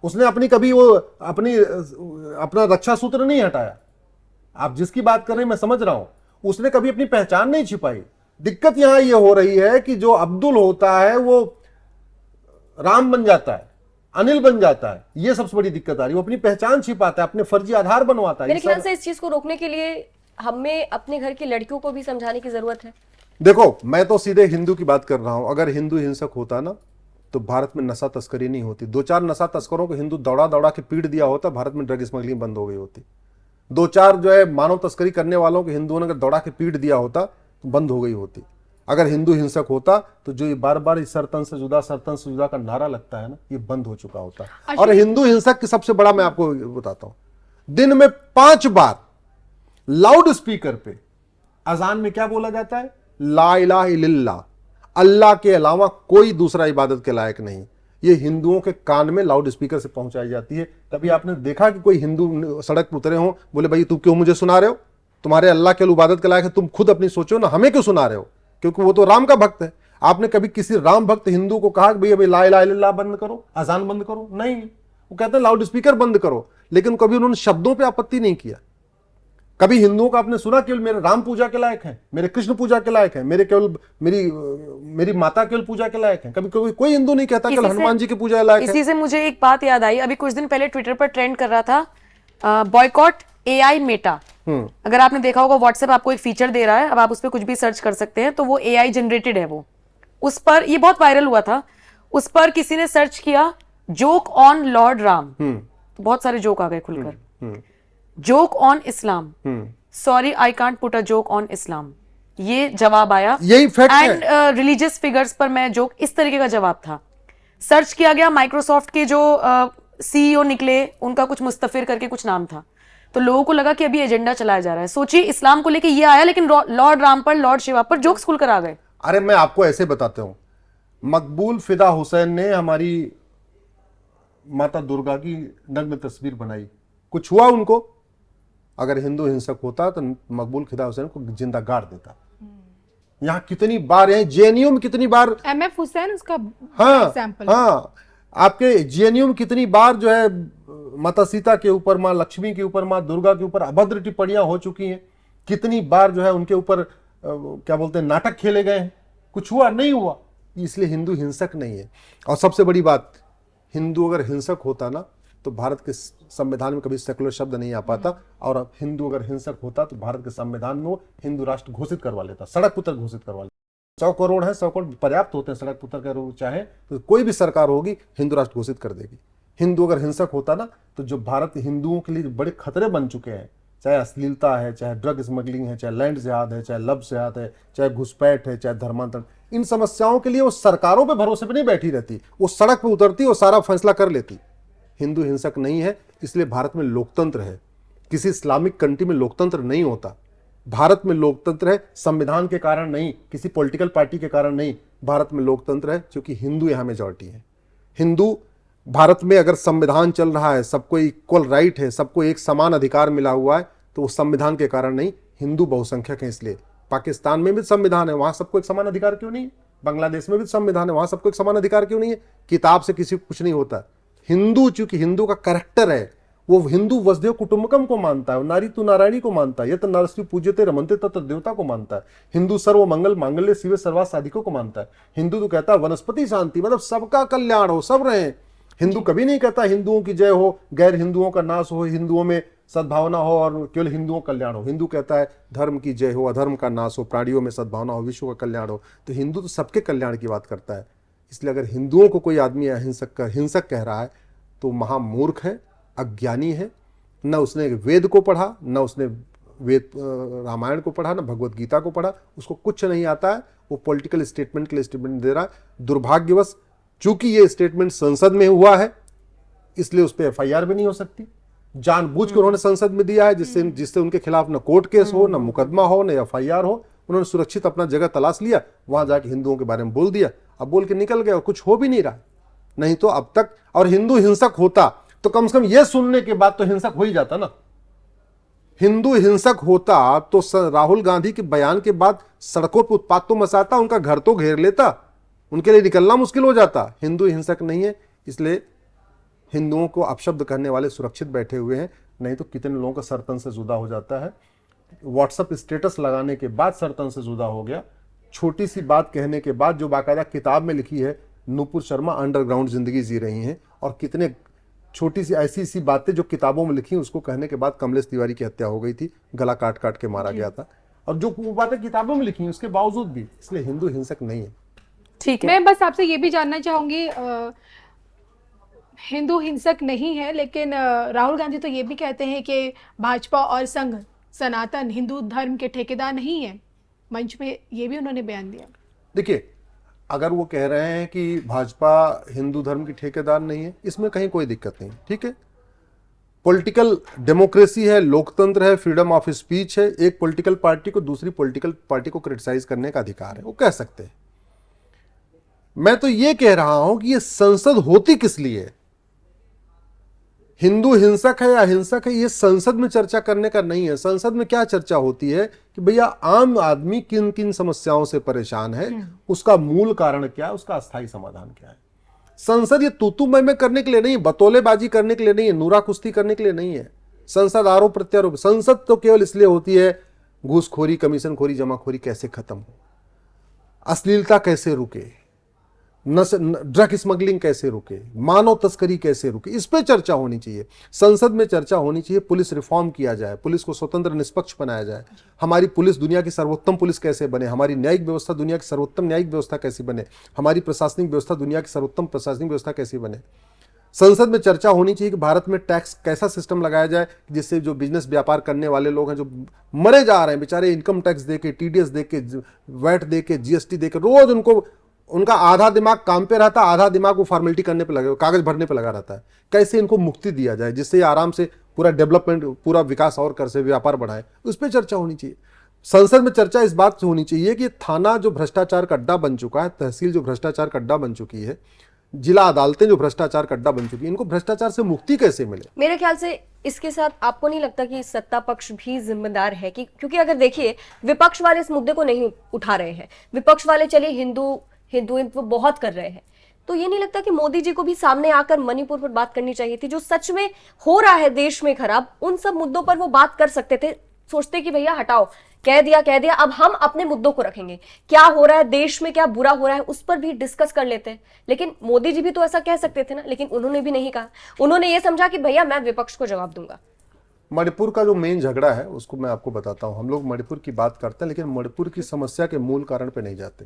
उसने अपनी कभी वो अपना रक्षा सूत्र नहीं हटाया। आप जिसकी बात कर रहे हैं मैं समझ रहा हूं, उसने कभी अपनी पहचान नहीं छिपाई। दिक्कत यहां ये हो रही है कि जो अब्दुल होता है वो राम बन जाता है, अनिल बन जाता है, ये सबसे बड़ी दिक्कत आ रही है। वो अपनी पहचान छिपाता है, अपने फर्जी आधार बनवाता है। मेरे ख्याल से इस चीज को रोकने के लिए हमें अपने घर की लड़कियों को भी समझाने की जरूरत है। देखो, मैं तो सीधे हिंदू की बात कर रहा हूं। अगर हिंदू हिंसक होता ना तो भारत में नशा तस्करी नहीं होती। 2-4 नशा तस्करों को हिंदू दौड़ा दौड़ा के पीट दिया होता, भारत में ड्रग स्मगलिंग बंद हो गई होती। 2-4 जो है मानव तस्करी करने वालों को हिंदुओं ने अगर दौड़ा के पीट दिया होता तो बंद हो गई होती। अगर हिंदू हिंसक होता तो जो ये बार बार इस सरतन से जुदा का नारा लगता है ना, ये बंद हो चुका होता। और हिंदू हिंसक की सबसे बड़ा मैं आपको बताता हूं, दिन में 5 बार लाउड स्पीकर पे अजान में क्या बोला जाता है? ला इलाहा इल्लल्लाह, अल्लाह के अलावा कोई दूसरा इबादत के लायक नहीं। ये हिंदुओं के कान में लाउड स्पीकर से पहुंचाई जाती है। कभी आपने देखा कि कोई हिंदू सड़क पर उतरे हो, बोले भाई तुम क्यों मुझे सुना रहे हो? तुम्हारे अल्लाह के इबादत के लायक है, तुम खुद अपनी सोचो ना, हमें क्यों सुना रहे हो? क्योंकि वो तो राम का भक्त है। आपने कभी किसी राम भक्त हिंदू को कहा कि भैया भाई ला इलाहा इल्लल्लाह बंद करो, अजान बंद करो? नहीं, वो कहते हैं लाउड स्पीकर बंद करो। लेकिन कभी उन्होंने शब्दों पर आपत्ति नहीं किया। कभी हिंदुओं का आपने सुना केवल मेरे राम पूजा के लायक है, मेरे कृष्ण पूजा के लायक है, मेरे केवल मेरी माता केवल पूजा के लायक है? कभी कोई हिंदू नहीं कहता केवल हनुमान जी की पूजा के लायक है। इसी से मुझे एक बात याद आई, अभी कुछ दिन पहले ट्विटर पर ट्रेंड कर रहा था बॉयकॉट एआई मेटा। अगर आपने देखा होगा, व्हाट्सएप आपको एक फीचर दे रहा है, अब आप उस पर कुछ भी सर्च कर सकते हैं, तो वो एआई जनरेटेड है। वो उस पर ये बहुत वायरल हुआ था। उस पर किसी ने सर्च किया जोक ऑन लॉर्ड राम, तो बहुत सारे जोक आ गए खुलकर। Joke on Islam, sorry I can't put a joke on Islam, ये जवाब आया। यही फैक्ट है। एंड रिलीजियस फिगर्स पर मैं जोक, इस तरीके का जवाब था। सर्च किया गया, माइक्रोसॉफ्ट के जो सीईओ निकले, उनका कुछ मुस्तफिर करके कुछ नाम था, तो लोगों को लगा कि अभी एजेंडा चलाया जा रहा है। सोचिए, इस्लाम को लेके ये आया, लेकिन लॉर्ड राम पर, लॉर्ड शिवा पर जोक्स खुलकर आ गए। अरे मैं आपको ऐसे बताता हूं, मकबूल फिदा हुसैन ने हमारी माता दुर्गा की नग्न तस्वीर बनाई, कुछ हुआ उनको? अगर हिंदू हिंसक होता तो मकबूल फिदा हुसैन को जिंदा गाड़ देता। यहां कितनी बार है, जेएनयू में कितनी बार एमएफ हुसैन उसका एग्जांपल। हाँ, आपके जेएनयू में कितनी बार जो है माता सीता के ऊपर, मां लक्ष्मी के ऊपर, मां दुर्गा के ऊपर अभद्र टिप्पणियां हो चुकी हैं। कितनी बार जो है उनके ऊपर क्या बोलते हैं, नाटक खेले गए हैं। कुछ हुआ? नहीं हुआ। इसलिए हिंदू हिंसक नहीं है। और सबसे बड़ी बात, हिंदू अगर हिंसक होता ना तो भारत के संविधान में कभी सेकुलर शब्द नहीं आ पाता। और अब हिंदू अगर हिंसक होता तो भारत के संविधान में वो हिंदू राष्ट्र घोषित करवा लेता, सड़क पुत्र घोषित करवा लेता। 100 करोड़ है, 100 करोड़ पर्याप्त होते हैं सड़क पुत्र का चाहे तो कोई भी सरकार होगी हिंदू राष्ट्र घोषित कर देगी। हिंदू अगर हिंसक होता ना तो जो भारत हिंदुओं के लिए बड़े खतरे बन चुके हैं, चाहे अश्लीलता है, चाहे ड्रग स्मगलिंग है, चाहे लैंड जिहाद है, चाहे लब जिहाद है, चाहे घुसपैठ है, चाहे धर्मांतरण, इन समस्याओं के लिए वो सरकारों पे भरोसे पे नहीं बैठी रहती, वो सड़क पे उतरती और सारा फैसला कर लेती। हिंदू हिंसक नहीं है, इसलिए भारत में लोकतंत्र है। किसी इस्लामिक कंट्री में लोकतंत्र नहीं होता। भारत में लोकतंत्र है संविधान के कारण नहीं, किसी पॉलिटिकल पार्टी के कारण नहीं। भारत में लोकतंत्र है क्योंकि हिंदू यहां मेजॉरिटी है। हिंदू भारत में अगर संविधान चल रहा है, सबको इक्वल राइट है, सबको एक समान अधिकार मिला हुआ है, तो वो संविधान के कारण नहीं, हिंदू बहुसंख्यक है इसलिए। पाकिस्तान में भी संविधान है, वहां सबको एक समान अधिकार क्यों नहीं है? बांग्लादेश में भी संविधान है, वहां सबको एक समान अधिकार क्यों नहीं है? किताब से किसी को कुछ नहीं होता। हिंदू चूंकि हिंदू का कैरेक्टर है, वो हिंदू वसुधैव कुटुंबकम को मानता है, नारी तु नारायणी को मानता है, यत नरस्यु पूज्यते रमन्ते तत्र देवता को मानता है। हिंदू सर्व मंगल मांगल्य शिवे सर्वा साधिकों को मानता है। हिंदू तो कहता है वनस्पति शांति, मतलब सबका कल्याण हो, सब रहे। हिंदू कभी नहीं कहता हिंदुओं की जय हो, गैर हिंदुओं का नाश हो, हिंदुओं में सद्भावना हो और केवल हिंदुओं का कल्याण हो। हिंदू कहता है धर्म की जय हो, अधर्म का नाश हो, प्राणियों में सद्भावना हो, विश्व का कल्याण हो। तो हिंदू तो सबके कल्याण की बात करता है। इसलिए अगर हिंदुओं को कोई आदमी हिंसक कह रहा है तो महामूर्ख है, अज्ञानी है। न उसने वेद को पढ़ा, न उसने वेद रामायण को पढ़ा, न भगवत गीता को पढ़ा, उसको कुछ नहीं आता है। वो पॉलिटिकल स्टेटमेंट के लिए स्टेटमेंट दे रहा है। दुर्भाग्यवश चूंकि ये स्टेटमेंट संसद में हुआ है इसलिए उस पर एफआईआर भी नहीं हो सकती। जानबूझ के उन्होंने संसद में दिया है जिससे उनके खिलाफ न कोर्ट केस हो, न मुकदमा हो, न एफआईआर हो। उन्होंने सुरक्षित अपना जगह तलाश लिया, वहां जाके हिंदुओं के बारे में बोल दिया, अब बोल के निकल गए और कुछ हो भी नहीं रहा। नहीं तो अब तक, और हिंदू हिंसक होता तो कम से कम यह सुनने के बाद तो हिंसक हो ही जाता ना। हिंदू हिंसक होता तो राहुल गांधी के बयान के बाद सड़कों पर उत्पात तो मचाता, उनका घर तो घेर लेता, उनके लिए निकलना मुश्किल हो जाता। हिंदू हिंसक नहीं है, इसलिए हिंदुओं को अपशब्द करने वाले सुरक्षित बैठे हुए हैं। नहीं तो कितने लोगों का सरतन से जुदा हो जाता है। व्हाट्सएप स्टेटस लगाने के बाद सरतन से जुदा हो गया। छोटी सी बात कहने के बाद, जो बाकायदा किताब में लिखी है, नूपुर शर्मा अंडरग्राउंड जिंदगी जी रही हैं। और कितने छोटी सी ऐसी बातें जो किताबों में लिखी, उसको कहने के बाद कमलेश तिवारी की हत्या हो गई थी, गला काट काट के मारा गया था। और जो वो बातें किताबों में लिखी उसके बावजूद भी, इसलिए हिंदू हिंसक नहीं है। ठीक है, मैं बस आपसे ये भी जानना चाहूंगी, हिंदू हिंसक नहीं है, लेकिन राहुल गांधी तो ये भी कहते हैं कि भाजपा और संघ सनातन हिंदू धर्म के ठेकेदार नहीं है। मंच पे ये भी उन्होंने बयान दिया। देखिए, अगर वो कह रहे हैं कि भाजपा हिंदू धर्म की ठेकेदार नहीं है, इसमें कहीं कोई दिक्कत नहीं, ठीक है। पॉलिटिकल डेमोक्रेसी है, लोकतंत्र है, फ्रीडम ऑफ स्पीच है। एक पॉलिटिकल पार्टी को दूसरी पॉलिटिकल पार्टी को क्रिटिसाइज करने का अधिकार है, वो कह सकते हैं। मैं तो ये कह रहा हूं कि ये संसद होती किस लिए? हिंदू हिंसक है या हिंसक है, ये संसद में चर्चा करने का नहीं है। संसद में क्या चर्चा होती है कि भैया आम आदमी किन किन समस्याओं से परेशान है, उसका मूल कारण क्या है, उसका अस्थायी समाधान क्या है। संसद ये तूतू मैं करने के लिए नहीं है, बतौलेबाजी करने के लिए नहीं है, नूरा कुश्ती करने के लिए नहीं है। संसद आरोप प्रत्यारोप, संसद तो केवल इसलिए होती है घूसखोरी, कमीशनखोरी, जमाखोरी कैसे खत्म हो, अश्लीलता कैसे रुके, ड्रग स्मगलिंग कैसे रुके, मानव तस्करी कैसे रुके, इस पे चर्चा होनी चाहिए। संसद में चर्चा होनी चाहिए। पुलिस रिफॉर्म किया जाए, पुलिस को स्वतंत्र निष्पक्ष बनाया जाए। हमारी पुलिस दुनिया की सर्वोत्तम पुलिस कैसे बने, हमारी न्यायिक व्यवस्था दुनिया की सर्वोत्तम न्यायिक व्यवस्था कैसे बने, हमारी प्रशासनिक व्यवस्था दुनिया की सर्वोत्तम प्रशासनिक व्यवस्था कैसे बने। संसद में चर्चा होनी चाहिए कि भारत में टैक्स कैसा सिस्टम लगाया जाए जिससे जो बिजनेस व्यापार करने वाले लोग हैं, जो मरे जा रहे हैं बेचारे, इनकम टैक्स दे के, टीडीएस दे के, वैट दे के, जीएसटी दे के, रोज उनका आधा दिमाग काम पे रहता, आधा दिमाग वो फॉर्मेलिटी करने पे लगा, कागज भरने पे लगा रहता है। कैसे इनको मुक्ति दिया जाए जिससे ये आराम से पूरा डेवलपमेंट, पूरा विकास और कर से व्यापार बढ़ाए, उस पर चर्चा होनी चाहिए। संसद में चर्चा इस बात से होनी चाहिए कि थाना जो भ्रष्टाचार का अड्डा बन चुका है, तहसील जो भ्रष्टाचार का अड्डा बन चुकी है, जिला अदालतें जो भ्रष्टाचार का अड्डा बन चुकी है, इनको भ्रष्टाचार से मुक्ति कैसे मिले। मेरे ख्याल से इसके साथ आपको नहीं लगता कि सत्ता पक्ष भी जिम्मेदार है? कि क्योंकि अगर देखिए, विपक्ष वाले इस मुद्दे को नहीं उठा रहे हैं। विपक्ष वाले चलिए हिंदुत्व बहुत कर रहे हैं, तो ये नहीं लगता कि मोदी जी को भी सामने आकर मणिपुर पर बात करनी चाहिए थी? जो सच में हो रहा है देश में खराब, उन सब मुद्दों पर वो बात कर सकते थे। सोचते कि भैया हटाओ, कह दिया, अब हम अपने मुद्दों को रखेंगे, क्या हो रहा है देश में, क्या बुरा हो रहा है, उस पर भी डिस्कस कर लेते हैं। लेकिन मोदी जी भी तो ऐसा कह सकते थे ना, लेकिन उन्होंने भी नहीं कहा। उन्होंने ये समझा कि भैया मैं विपक्ष को जवाब दूंगा। मणिपुर का जो मेन झगड़ा है उसको मैं आपको बताता हूं। हम लोग मणिपुर की बात करते हैं लेकिन मणिपुर की समस्या के मूल कारण पे नहीं जाते।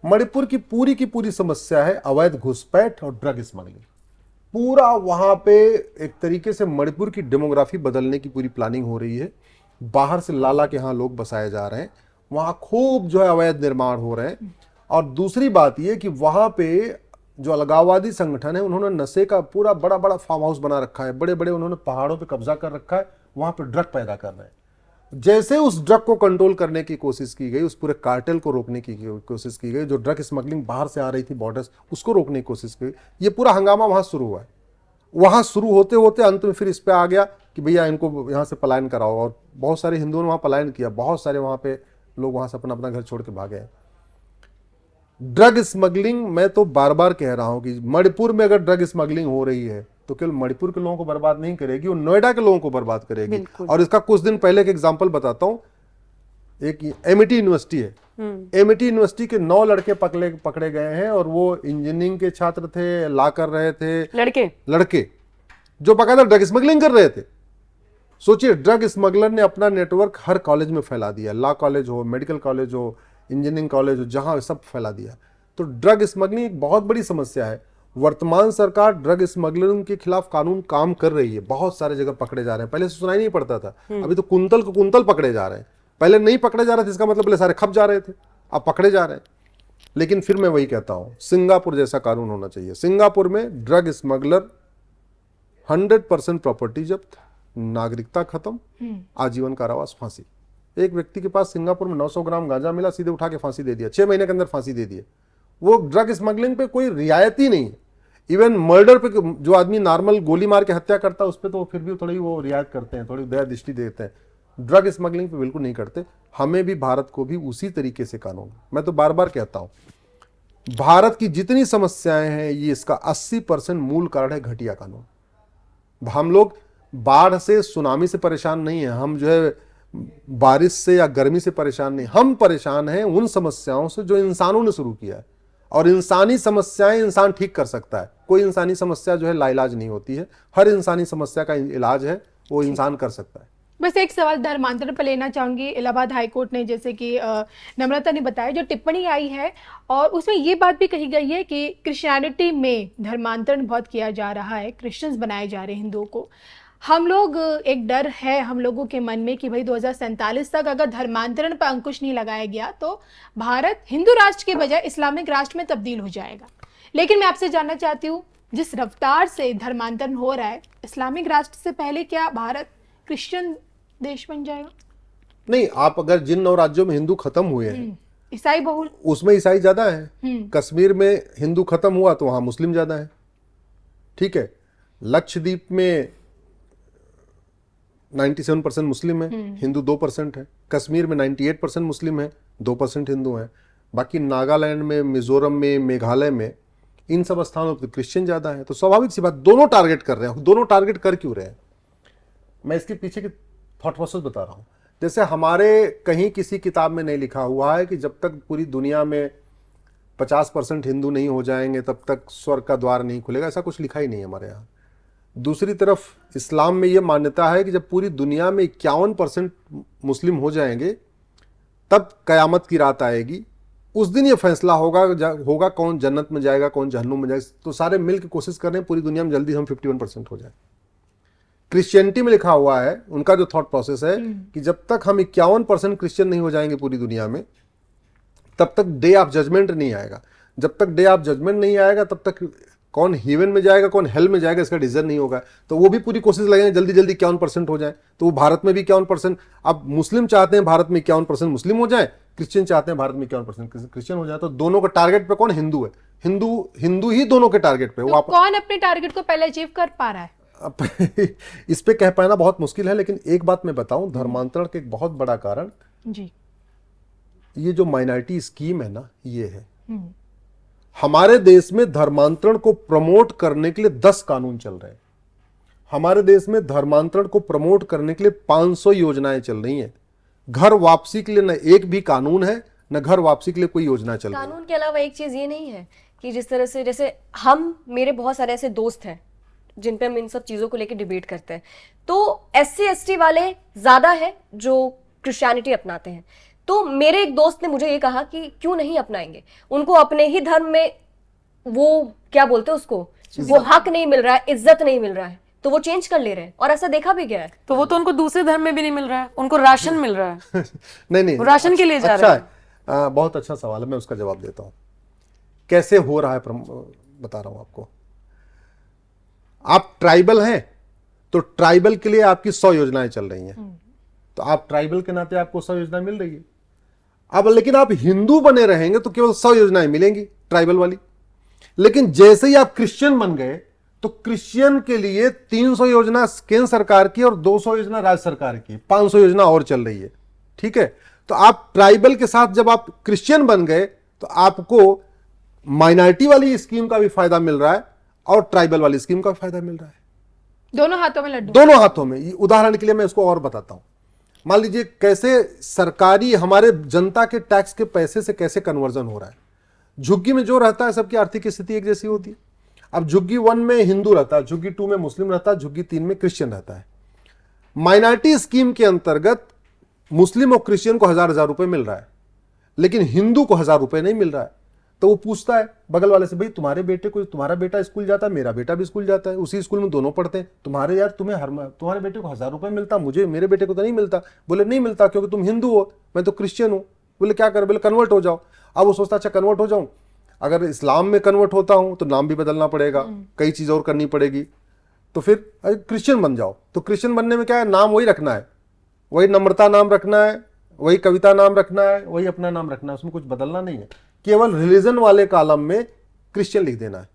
मणिपुर की पूरी समस्या है अवैध घुसपैठ और ड्रग स्मगलिंग। पूरा वहां पे एक तरीके से मणिपुर की डेमोग्राफी बदलने की पूरी प्लानिंग हो रही है। बाहर से लाला के यहाँ लोग बसाए जा रहे हैं, वहां खूब जो है अवैध निर्माण हो रहे हैं। और दूसरी बात यह कि वहां पे जो अलगाववादी संगठन है, उन्होंने नशे का पूरा बड़ा बड़ा फार्म हाउस बना रखा है, बड़े बड़े उन्होंने पहाड़ों पे कब्जा कर रखा है, वहां पे ड्रग पैदा कर रहे हैं। जैसे उस ड्रग को कंट्रोल करने की कोशिश की गई, उस पूरे कार्टेल को रोकने की कोशिश की गई, जो ड्रग स्मगलिंग बाहर से आ रही थी बॉर्डर्स, उसको रोकने की कोशिश की गई, ये पूरा हंगामा वहां शुरू हुआ है। वहां शुरू होते होते अंत में फिर इस पे आ गया कि भैया इनको यहाँ से पलायन कराओ, और बहुत सारे हिंदुओं ने वहां पलायन किया, बहुत सारे वहां पे लोग वहां से अपना अपना घर छोड़ के भागे हैं। ड्रग स्मगलिंग, मैं तो बार बार कह रहा हूं कि मणिपुर में अगर ड्रग स्मगलिंग हो रही है तो केवल मणिपुर के लोगों को बर्बाद नहीं करेगी, वो नोएडा के लोगों को बर्बाद करेगी। और इसका कुछ दिन पहले एक एग्जांपल बताता हूं। एक एमिटी यूनिवर्सिटी है, एमिटी यूनिवर्सिटी के 9 लड़के पकड़े गए हैं, और वो इंजीनियरिंग के छात्र थे, ला कर रहे थे, लड़के जो बकायदा ड्रग स्मगलिंग कर रहे थे। सोचिए, ड्रग स्मगलर ने अपना नेटवर्क हर कॉलेज में फैला दिया, लॉ कॉलेज हो, मेडिकल कॉलेज हो, इंजीनियरिंग कॉलेज हो, जहां सब फैला दिया। तो ड्रग स्मगलिंग एक बहुत बड़ी समस्या है। वर्तमान सरकार ड्रग स्मगलिंग के खिलाफ कानून काम कर रही है, बहुत सारे जगह पकड़े जा रहे हैं। पहले से सुनाई नहीं पड़ता था, अभी तो कुंतल को कुंतल पकड़े जा रहे हैं। पहले नहीं पकड़े जा रहे थे, इसका मतलब पहले सारे खप जा रहे थे, अब पकड़े जा रहे हैं। लेकिन फिर मैं वही कहता हूं, सिंगापुर जैसा कानून होना चाहिए। सिंगापुर में ड्रग स्मगलर 100% प्रॉपर्टी जब्त, नागरिकता खत्म, आजीवन कारावास, फांसी। एक व्यक्ति के पास सिंगापुर में 900 ग्राम गांजा मिला, सीधे उठा के फांसी दे दिया, 6 महीने के अंदर फांसी दे दिए। वो ड्रग स्मगलिंग पे कोई रियायती नहीं है। इवन मर्डर पे जो आदमी नॉर्मल गोली मार के हत्या करता है उस पर तो फिर भी थोड़ी वो रियायत करते हैं, थोड़ी दया दृष्टि देते हैं। ड्रग स्मगलिंग पे बिल्कुल नहीं करते। हमें भी, भारत को भी उसी तरीके से कानून। मैं तो बार बार कहता हूं, भारत की जितनी समस्याएं हैं, ये इसका 80% मूल कारण है घटिया कानून। हम लोग बाढ़ से, सुनामी से परेशान नहीं है, हम जो है बारिश से या गर्मी से परेशान नहीं, हम परेशान हैं उन समस्याओं से जो इंसानों ने शुरू किया है। और इंसानी समस्याएं इंसान ठीक कर सकता है, कोई इंसानी समस्या जो है लाइलाज नहीं होती है। हर इंसानी समस्या का इलाज है, वो इंसान कर सकता है। बस एक सवाल धर्मांतरण पर लेना चाहूंगी। इलाहाबाद हाईकोर्ट ने, जैसे कि नम्रता ने बताया, जो टिप्पणी आई है और उसमें ये बात भी कही गई है कि क्रिश्चियनिटी में धर्मांतरण बहुत किया जा रहा है, क्रिश्चियंस बनाए जा रहे हैं हिंदुओं को। हम लोग, एक डर है हम लोगों के मन में कि भाई 2047 तक अगर धर्मांतरण पर अंकुश नहीं लगाया गया तो भारत हिंदू राष्ट्र के बजाय इस्लामिक राष्ट्र में तब्दील हो जाएगा। लेकिन मैं आपसे जानना चाहती हूँ, जिस रफ्तार से धर्मांतरण हो रहा है, इस्लामिक राष्ट्र से पहले क्या भारत क्रिश्चियन देश बन जाएगा? नहीं, आप अगर जिन 9 राज्यों में हिंदू खत्म हुए हैं, ईसाई बहुल, उसमें ईसाई ज्यादा है। कश्मीर में हिंदू खत्म हुआ तो वहां मुस्लिम ज्यादा है, ठीक है। लक्षद्वीप में 97% मुस्लिम है, हिंदू 2% है। कश्मीर में 98% मुस्लिम है, 2% हिंदू हैं। बाकी नागालैंड में, मिजोरम में, मेघालय में, इन सब स्थानों पर क्रिश्चियन ज्यादा है। तो स्वाभाविक सी बात, दोनों टारगेट कर रहे हैं। दोनों टारगेट कर क्यों रहे हैं, मैं इसके पीछे की थॉट प्रोसेस बता रहा हूं। जैसे हमारे कहीं किसी किताब में नहीं लिखा हुआ है कि जब तक पूरी दुनिया में 50% हिंदू नहीं हो जाएंगे तब तक स्वर्ग का द्वार नहीं खुलेगा, ऐसा कुछ लिखा ही नहीं है हमारे यहाँ। दूसरी तरफ इस्लाम में यह मान्यता है कि जब पूरी दुनिया में 51% मुस्लिम हो जाएंगे तब कयामत की रात आएगी। उस दिन ये फैसला होगा कौन जन्नत में जाएगा, कौन जहन्नुम में जाएगा। तो सारे मिलकर कोशिश कर रहे हैं पूरी दुनिया में जल्दी हम 51% हो जाए। क्रिश्चियनिटी में लिखा हुआ है, उनका जो थॉट प्रोसेस है कि जब तक हम 51% क्रिश्चियन नहीं हो जाएंगे पूरी दुनिया में, तब तक डे ऑफ जजमेंट नहीं आएगा। जब तक डे ऑफ जजमेंट नहीं आएगा तब तक कौन हेवन में जाएगा, कौन हेल में जाएगा, इसका डिसीजन नहीं होगा। तो वो भी पूरी कोशिश लगेंगे जल्दी जल्दी 51% हो जाए। तो वो भारत में भी 51%, अब मुस्लिम चाहते हैं भारत में 51% मुस्लिम हो जाए, क्रिश्चियन चाहते हैं भारत में 51% क्रिश्चियन हो जाए। तो दोनों का टारगेट पे कौन, हिंदू है। हिंदू ही दोनों के टारगेट पे। तो कौन अपने टारगेट को पहले अचीव कर पा रहा है? इस पे कह पाना बहुत मुश्किल है। लेकिन एक बात मैं बताऊं, धर्मांतरण के एक बहुत बड़ा कारण जी, ये जो माइनॉरिटी स्कीम है ना, ये है। हमारे देश में धर्मांतरण को प्रमोट करने के लिए 10 कानून चल रहे हैं। हमारे देश में धर्मांतरण को प्रमोट करने के लिए 500 योजनाएं चल रही हैं। घर वापसी के लिए न एक भी कानून है, न घर वापसी के लिए कोई योजना चल रही है। कानून के अलावा एक चीज ये नहीं है कि जिस तरह से, जैसे मेरे बहुत सारे ऐसे दोस्त हैं जिन पे हम इन सब चीजों को लेकर डिबेट करते हैं, तो SC ST वाले ज्यादा है जो क्रिश्चियनिटी अपनाते हैं। तो मेरे एक दोस्त ने मुझे ये कहा कि क्यों नहीं अपनाएंगे, उनको अपने ही धर्म में वो क्या बोलते हैं उसको, वो हक नहीं मिल रहा है, इज्जत नहीं मिल रहा है, तो वो चेंज कर ले रहे हैं। और ऐसा देखा भी गया है। तो वो तो उनको दूसरे धर्म में भी नहीं मिल रहा है, उनको राशन मिल रहा है। नहीं, वो राशन के लिए जा रहे हैं। बहुत अच्छा सवाल है, मैं उसका जवाब देता हूं। कैसे हो रहा है बता रहा हूं आपको। आप ट्राइबल हैं तो ट्राइबल के लिए आपकी 100 योजनाएं चल रही हैं, तो आप ट्राइबल के नाते आपको 100 योजनाएं मिल रही है। अब लेकिन आप हिंदू बने रहेंगे तो केवल 100 योजनाएं मिलेंगी ट्राइबल वाली। लेकिन जैसे ही आप क्रिश्चियन बन गए तो क्रिश्चियन के लिए 300 योजना केंद्र सरकार की और 200 योजना राज्य सरकार की, 500 योजना और चल रही है, ठीक है। तो आप ट्राइबल के साथ जब आप क्रिश्चियन बन गए तो आपको माइनॉरिटी वाली स्कीम का भी फायदा मिल रहा है और ट्राइबल वाली स्कीम का भी फायदा मिल रहा है। दोनों हाथों में लड्डू, दोनों हाथों में। उदाहरण के लिए मैं इसको और बताता हूं। मान लीजिए कैसे सरकारी हमारे जनता के टैक्स के पैसे से कैसे कन्वर्जन हो रहा है। झुग्गी में जो रहता है सबकी आर्थिक स्थिति एक जैसी होती है। अब झुग्गी 1 में हिंदू रहता है, झुग्गी 2 में मुस्लिम रहता है, झुग्गी 3 में क्रिश्चियन रहता है। माइनॉरिटी स्कीम के अंतर्गत मुस्लिम और क्रिश्चियन को 1000 रुपए मिल रहा है, लेकिन हिंदू को 1000 रुपए नहीं मिल रहा है। तो वो पूछता है बगल वाले से, भाई तुम्हारे बेटे को, तुम्हारा बेटा स्कूल जाता है, मेरा बेटा भी स्कूल जाता है, उसी स्कूल में दोनों पढ़ते हैं, तुम्हारे यार तुम्हारे बेटे को 1000 रुपए मिलता, मुझे मेरे बेटे को तो नहीं मिलता। बोले नहीं मिलता क्योंकि तुम हिंदू हो, मैं तो क्रिश्चियन हूँ। बोले क्या कर, बोले कन्वर्ट हो जाओ। अब वो सोचता अच्छा कन्वर्ट हो जाऊं, अगर इस्लाम में कन्वर्ट होता हूं तो नाम भी बदलना पड़ेगा, कई चीज़ और करनी पड़ेगी, तो फिर क्रिश्चियन बन जाओ। तो क्रिश्चियन बनने में क्या है, नाम वही रखना है, वही नम्रता नाम रखना है, वही कविता नाम रखना है, वही अपना नाम रखना है, उसमें कुछ बदलना नहीं है। केवल रिलीजन वाले कॉलम में क्रिश्चियन लिख देना है।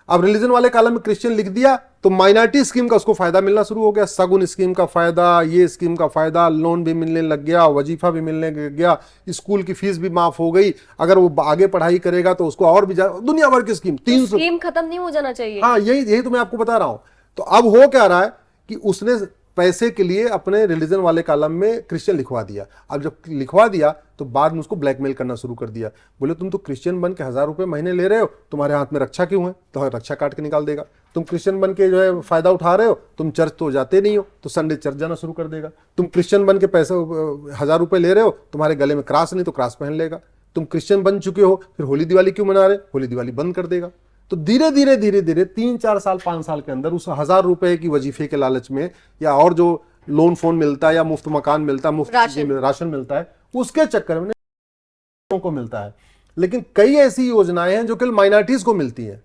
अब रिलीजन वाले कॉलम में क्रिश्चियन लिख दिया तो माइनॉरिटी स्कीम का उसको फायदा मिलना शुरू हो गया, सगुन स्कीम का फायदा, ये स्कीम का फायदा, लोन भी मिलने लग गया, वजीफा भी मिलने लग गया, स्कूल की फीस भी माफ हो गई, अगर वो आगे पढ़ाई करेगा तो उसको और भी दुनिया भर की स्कीम 300। स्कीम खत्म नहीं हो जाना चाहिए। हाँ, यही तो मैं आपको बता रहा हूं। तो अब हो क्या रहा है कि उसने पैसे के लिए अपने रिलीजन वाले कॉलम में क्रिश्चियन लिखवा दिया। अब जब लिखवा दिया तो बाद में उसको ब्लैकमेल करना शुरू कर दिया। बोले तुम तो क्रिश्चियन बन के 1000 रुपए महीने ले रहे हो, तुम्हारे हाथ में रक्षा क्यों है, तो रक्षा काट के निकाल देगा। तुम क्रिश्चियन बन के जो है फायदा उठा रहे हो, तुम चर्च तो जाते नहीं हो, तो संडे चर्च जाना शुरू कर देगा। तुम क्रिश्चियन बन के पैसे 1000 रुपए ले रहे हो, तुम्हारे गले में क्रॉस नहीं तो क्रॉस पहन लेगा। तुम क्रिश्चियन बन चुके हो, फिर होली दिवाली क्यों मना रहे, होली दिवाली बंद कर देगा। तो धीरे धीरे 3-4 साल 5 साल के अंदर उस 1000 रुपए की वजीफे के लालच में, या और जो लोन फोन मिलता है, या मुफ्त मकान मिलता है, मुफ्त राशन मिलता है, उसके चक्कर में को मिलता है। लेकिन कई ऐसी योजनाएं हैं जो केवल माइनॉरिटीज को मिलती हैं।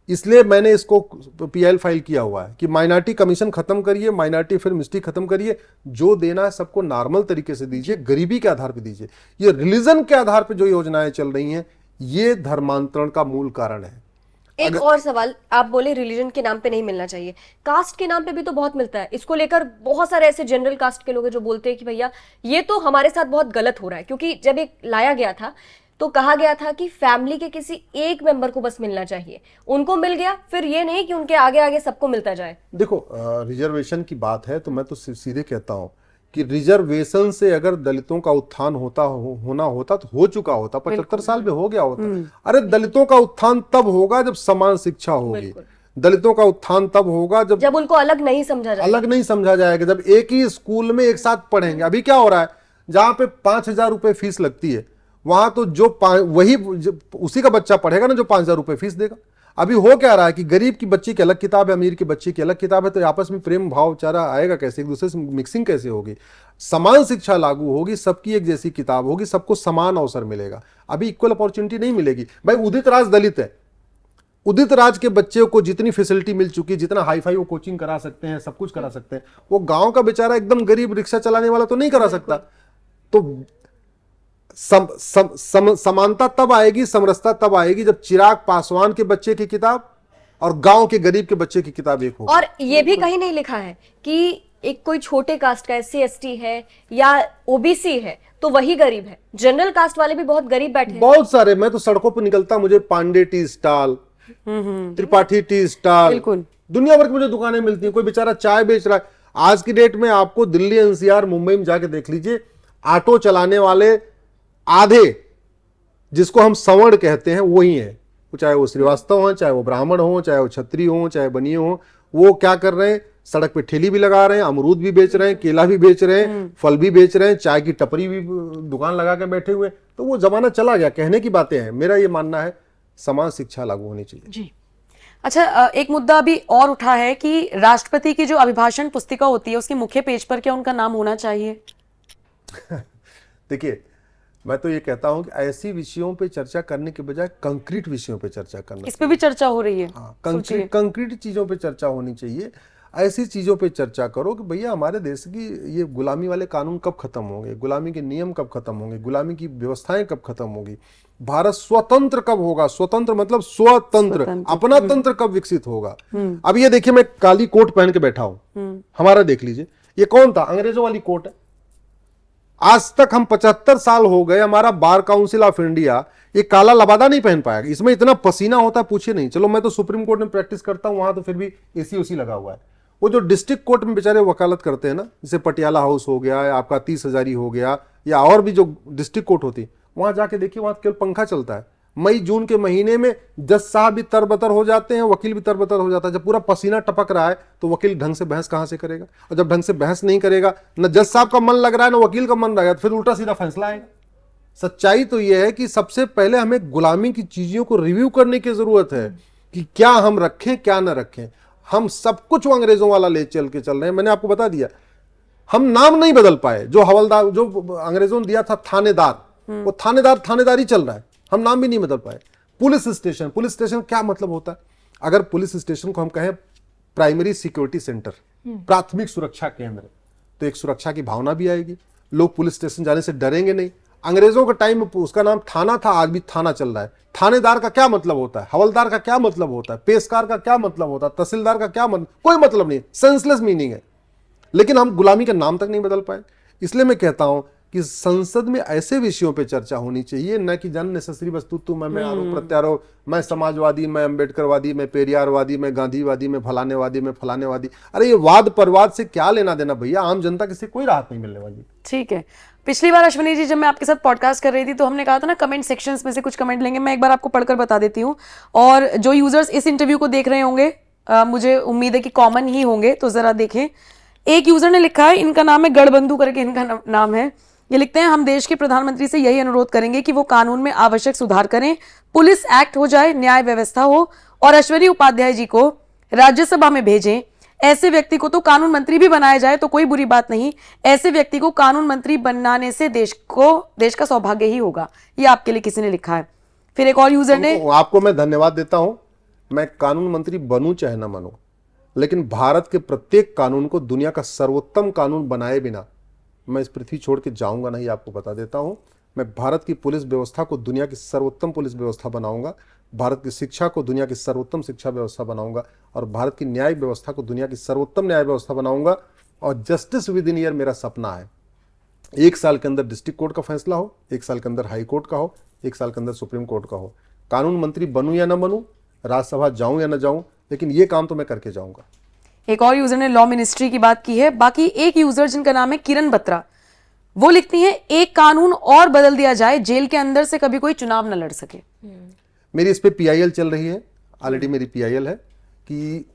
इसलिए मैंने इसको पीएल फाइल किया हुआ है कि माइनॉरिटी कमीशन खत्म करिए, माइनॉरिटी फिल्म हिस्ट्री खत्म करिए, जो देना है सबको नॉर्मल तरीके से दीजिए, गरीबी के आधार पर दीजिए। ये रिलीजन के आधार पर जो योजनाएं चल रही हैं, ये धर्मांतरण का मूल कारण है। एक और सवाल, आप बोले रिलीजन के नाम पे नहीं मिलना चाहिए, कास्ट के नाम पे भी तो बहुत मिलता है। इसको लेकर बहुत सारे ऐसे जनरल कास्ट के लोग हैं जो बोलते हैं कि भैया ये तो हमारे साथ बहुत गलत हो रहा है, क्योंकि जब एक लाया गया था तो कहा गया था कि फैमिली के किसी एक मेंबर को बस मिलना चाहिए, उनको मिल गया, फिर ये नहीं कि उनके आगे आगे सबको मिलता जाए। देखो, रिजर्वेशन की बात है तो मैं तो सीधे कहता हूं कि रिजर्वेशन से अगर दलितों का उत्थान होना होता तो हो चुका होता, 75 साल में हो गया होता। अरे दलितों का उत्थान तब होगा जब समान शिक्षा होगी, दलितों का उत्थान तब होगा जब उनको अलग नहीं समझा जाएगा, जब एक ही स्कूल में एक साथ पढ़ेंगे। अभी क्या हो रहा है, जहां पे 5000 रुपए फीस लगती है, वहां तो उसी का बच्चा पढ़ेगा ना जो 5000 रुपए फीस देगा। अभी हो क्या रहा है कि गरीब की बच्ची की अलग किताब है, अमीर की बच्ची की अलग किताब है, तो आपस में प्रेम भाव चारा आएगा कैसे, एक दूसरे से मिक्सिंग कैसे होगी। समान शिक्षा लागू होगी, सबकी एक जैसी किताब होगी, सबको समान अवसर मिलेगा। अभी इक्वल अपॉर्चुनिटी नहीं मिलेगी। भाई उदित राज दलित है, उदित राज के बच्चे को जितनी फैसिलिटी मिल चुकी, जितना हाई फाई वो कोचिंग करा सकते हैं, सब कुछ करा सकते हैं, वो गांव का बेचारा एकदम गरीब रिक्शा चलाने वाला तो नहीं करा सकता। तो समानता तब आएगी, समरसता तब आएगी जब चिराग पासवान के बच्चे की किताब और गांव के गरीब के बच्चे की किताब एक हो। और ये भी कहीं नहीं लिखा है कि एक कोई छोटे कास्ट का SC ST है या OBC है तो वही गरीब है, जनरल कास्ट वाले भी बहुत गरीब बैठे हैं। बहुत सारे, मैं तो सड़कों पर निकलता, मुझे Pandey tea stall, Tripathi tea stall, दुनिया भर की मुझे दुकानें मिलती हैं। कोई बेचारा चाय बेच रहा है। आज की डेट में आपको दिल्ली NCR मुंबई में जाके देख लीजिए, ऑटो चलाने वाले आधे जिसको हम सवर्ण कहते हैं वही है, चाहे वो श्रीवास्तव हो, चाहे वो ब्राह्मण हो, चाहे वो क्षत्रिय हो, चाहे बनिए हो। वो क्या कर रहे हैं, सड़क पे ठेली भी लगा रहे हैं, अमरूद भी बेच रहे हैं, केला भी बेच रहे हैं, फल भी बेच रहे हैं, चाय की टपरी भी दुकान लगा के बैठे हुए। तो वो जमाना चला गया, कहने की बातें हैं। मेरा ये मानना है समान शिक्षा लागू होनी चाहिए जी। अच्छा, एक मुद्दा अभी और उठा है कि राष्ट्रपति की जो अभिभाषण पुस्तिका होती है उसके मुख्य पेज पर क्या उनका नाम होना चाहिए? देखिए, मैं तो ये कहता हूं कि ऐसी विषयों पे चर्चा करने के बजाय कंक्रीट विषयों पे चर्चा करना, इस पे भी चर्चा हो रही है। हाँ, कंक्रीट चीजों पे चर्चा होनी चाहिए। ऐसी चीजों पे चर्चा करो कि भैया हमारे देश की ये गुलामी वाले कानून कब खत्म होंगे, गुलामी के नियम कब खत्म होंगे, गुलामी की व्यवस्थाएं कब खत्म होगी, भारत स्वतंत्र कब होगा, स्वतंत्र मतलब स्वतंत्र, अपना तंत्र कब विकसित होगा। अब ये देखिए, मैं काली कोट पहन के बैठा हूं, हमारा देख लीजिए, ये कौन था, अंग्रेजों वाली कोट है। आज तक हम 75 साल हो गए, हमारा बार काउंसिल ऑफ इंडिया ये काला लबादा नहीं पहन पाया। इसमें इतना पसीना होता है पूछे नहीं। चलो मैं तो सुप्रीम कोर्ट में प्रैक्टिस करता हूं, वहां तो फिर भी AC उसी लगा हुआ है। वो जो डिस्ट्रिक्ट कोर्ट में बेचारे वकालत करते हैं ना, जैसे पटियाला हाउस हो गया, आपका 30 हजारी हो गया, या और भी जो डिस्ट्रिक्ट कोर्ट होती, वहां जाके देखिए, वहां केवल पंखा चलता है। मई जून के महीने में जज साहब भी तरबतर हो जाते हैं, वकील भी तरबतर हो जाता है। जब पूरा पसीना टपक रहा है तो वकील ढंग से बहस कहां से करेगा, और जब ढंग से बहस नहीं करेगा, न जज साहब का मन लग रहा है न वकील का मन लग रहा है, तो फिर उल्टा सीधा फैसला आएगा। सच्चाई तो यह है कि सबसे पहले हमें गुलामी की चीजों को रिव्यू करने की जरूरत है कि क्या हम रखें क्या न रखें। हम सब कुछ अंग्रेजों वाला ले चल रहे हैं। मैंने आपको बता दिया, हम नाम नहीं बदल पाए। जो हवलदार, जो अंग्रेजों ने दिया था थानेदार, वो थानेदार ही चल रहा है, हम नाम भी नहीं बदल पाए। पुलिस स्टेशन क्या मतलब होता है? अगर पुलिस स्टेशन को हम कहें प्राइमरी सिक्योरिटी सेंटर, प्राथमिक सुरक्षा केंद्र, तो एक सुरक्षा की भावना भी आएगी, लोग पुलिस स्टेशन जाने से डरेंगे नहीं। अंग्रेजों के टाइम में उसका नाम थाना था, आज भी थाना चल रहा है। थानेदार का क्या मतलब होता है, हवलदार का क्या मतलब होता है, पेशकार का क्या मतलब होता है, तहसीलदार का क्या मतलब, कोई मतलब नहीं, सेंसलेस मीनिंग है। लेकिन हम गुलामी का नाम तक नहीं बदल पाए। इसलिए मैं कहता हूं कि संसद में ऐसे विषयों पे चर्चा होनी चाहिए, न कि जन नेसेसरी वस्तुत्व में आरोप प्रत्यारोप, मैं समाजवादी, मैं अम्बेडकरवादी, मैं पेरियारवादी, मैं गांधीवादी, मैं फलानेवादी, मैं फलानेवादी। अरे ये वाद परवाद से क्या लेना देना भैया, आम जनता किसी कोई राहत नहीं मिलने वाली। ठीक है, पिछली बार अश्विनी जी जब मैं आपके साथ पॉडकास्ट कर रही थी तो हमने कहा था ना कमेंट सेक्शंस में से कुछ कमेंट लेंगे, मैं एक बार आपको पढ़कर बता देती हूँ। और जो यूजर्स इस इंटरव्यू को देख रहे होंगे, मुझे उम्मीद है कि कॉमन ही होंगे, तो जरा देखें। एक यूजर ने लिखा है, इनका नाम है गढ़बंधु करके इनका नाम है, ये लिखते हैं, हम देश के प्रधानमंत्री से यही अनुरोध करेंगे कि वो कानून में आवश्यक सुधार करें, पुलिस एक्ट हो जाए, न्याय व्यवस्था हो, और अश्विनी उपाध्याय जी को राज्यसभा में भेजें। ऐसे व्यक्ति को तो कानून मंत्री भी बनाया जाए तो कोई बुरी बात नहीं, ऐसे व्यक्ति को कानून मंत्री बनाने से देश का सौभाग्य ही होगा। ये आपके लिए किसी ने लिखा है। फिर एक और यूजर ने, आपको मैं धन्यवाद देता हूं। मैं कानून मंत्री बनूं चाहे ना बनूं, लेकिन भारत के प्रत्येक कानून को दुनिया का सर्वोत्तम कानून बनाए बिना मैं इस पृथ्वी छोड़ के जाऊंगा नहीं, आपको बता देता हूं। मैं भारत की पुलिस व्यवस्था को दुनिया की सर्वोत्तम पुलिस व्यवस्था बनाऊंगा, भारत की शिक्षा को दुनिया की सर्वोत्तम शिक्षा व्यवस्था बनाऊंगा, और भारत की न्याय व्यवस्था को दुनिया की सर्वोत्तम न्याय व्यवस्था बनाऊंगा। और जस्टिस विद इन ईयर मेरा सपना है। 1 साल के अंदर डिस्ट्रिक्ट कोर्ट का फैसला हो, 1 साल के अंदर हाई कोर्ट का हो, 1 साल के अंदर सुप्रीम कोर्ट का हो। कानून मंत्री बनूं या ना बनूं, राज्यसभा जाऊं या ना जाऊं, लेकिन ये काम तो मैं करके जाऊंगा। एक और यूजर ने लॉ मिनिस्ट्री की बात की है। बाकी एक यूजर जिनका नाम है किरण बत्रा, वो लिखती हैं, एक कानून और बदल दिया जाए, जेल के अंदर से कभी कोई चुनाव न लड़ सके। मेरी इस पे PIL चल रही है, ऑलरेडी मेरी PIL है कि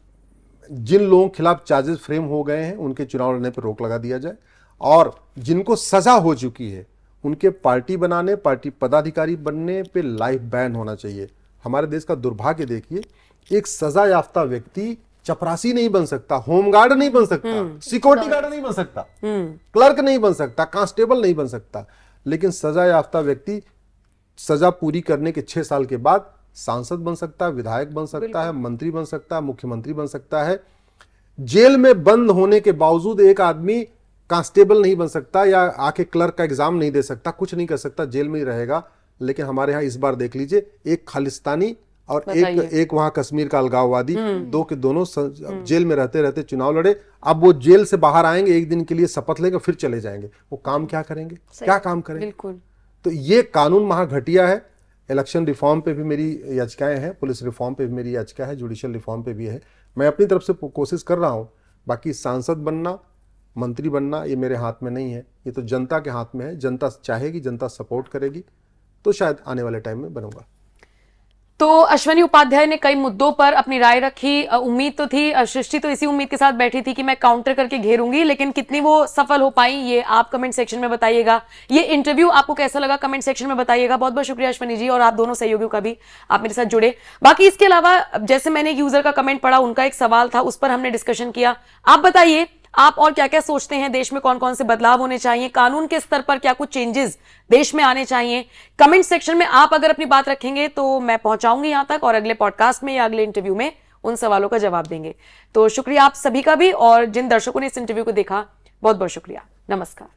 जिन लोगों के खिलाफ चार्जेस फ्रेम हो गए हैं उनके चुनाव लड़ने पर रोक लगा दिया जाए, और जिनको सजा हो चुकी है उनके पार्टी बनाने, पार्टी पदाधिकारी बनने पे लाइफ बैन होना चाहिए। हमारे देश का दुर्भाग्य देखिए, एक सजा याफ्ता व्यक्ति चपरासी नहीं बन सकता, होमगार्ड नहीं बन सकता, सिक्योरिटी गार्ड नहीं बन सकता, क्लर्क नहीं बन सकता, कांस्टेबल नहीं बन सकता, लेकिन सजा याफ्ता व्यक्ति सजा पूरी करने के 6 साल के बाद सांसद बन सकता है, विधायक बन सकता है, मंत्री बन सकता है, मुख्यमंत्री बन सकता है। जेल में बंद होने के बावजूद एक आदमी कांस्टेबल नहीं बन सकता या आके क्लर्क का एग्जाम नहीं दे सकता, कुछ नहीं कर सकता, जेल में ही रहेगा। लेकिन हमारे यहाँ इस बार देख लीजिए, एक खालिस्तानी और एक वहां कश्मीर का अलगाववादी, दो के दोनों जेल में रहते रहते चुनाव लड़े। अब वो जेल से बाहर आएंगे, एक दिन के लिए शपथ लेंगे, फिर चले जाएंगे। वो काम क्या करेंगे, क्या काम करेंगे? बिल्कुल। तो ये कानून महा घटिया है। इलेक्शन रिफॉर्म पे भी मेरी याचिकाएं हैं, पुलिस रिफॉर्म पे भी मेरी याचिका है, जुडिशियल रिफॉर्म पे भी है। मैं अपनी तरफ से कोशिश कर रहा हूं। बाकी सांसद बनना, मंत्री बनना ये मेरे हाथ में नहीं है, ये तो जनता के हाथ में है। जनता चाहेगी, जनता सपोर्ट करेगी तो शायद आने वाले टाइम में बनूंगा। तो अश्विनी उपाध्याय ने कई मुद्दों पर अपनी राय रखी। उम्मीद तो थी, सृष्टि तो इसी उम्मीद के साथ बैठी थी कि मैं काउंटर करके घेरूंगी, लेकिन कितनी वो सफल हो पाई ये आप कमेंट सेक्शन में बताइएगा। ये इंटरव्यू आपको कैसा लगा कमेंट सेक्शन में बताइएगा। बहुत बहुत शुक्रिया अश्विनी जी, और आप दोनों सहयोगियों का भी, आप मेरे साथ जुड़े। बाकी इसके अलावा जैसे मैंने एक यूजर का कमेंट पढ़ा, उनका एक सवाल था, उस पर हमने डिस्कशन किया। आप बताइए आप और क्या क्या सोचते हैं, देश में कौन कौन से बदलाव होने चाहिए, कानून के स्तर पर क्या कुछ चेंजेस देश में आने चाहिए। कमेंट सेक्शन में आप अगर अपनी बात रखेंगे तो मैं पहुंचाऊंगी यहां तक, और अगले पॉडकास्ट में या अगले इंटरव्यू में उन सवालों का जवाब देंगे। तो शुक्रिया आप सभी का भी, और जिन दर्शकों ने इस इंटरव्यू को देखा बहुत बहुत शुक्रिया। नमस्कार।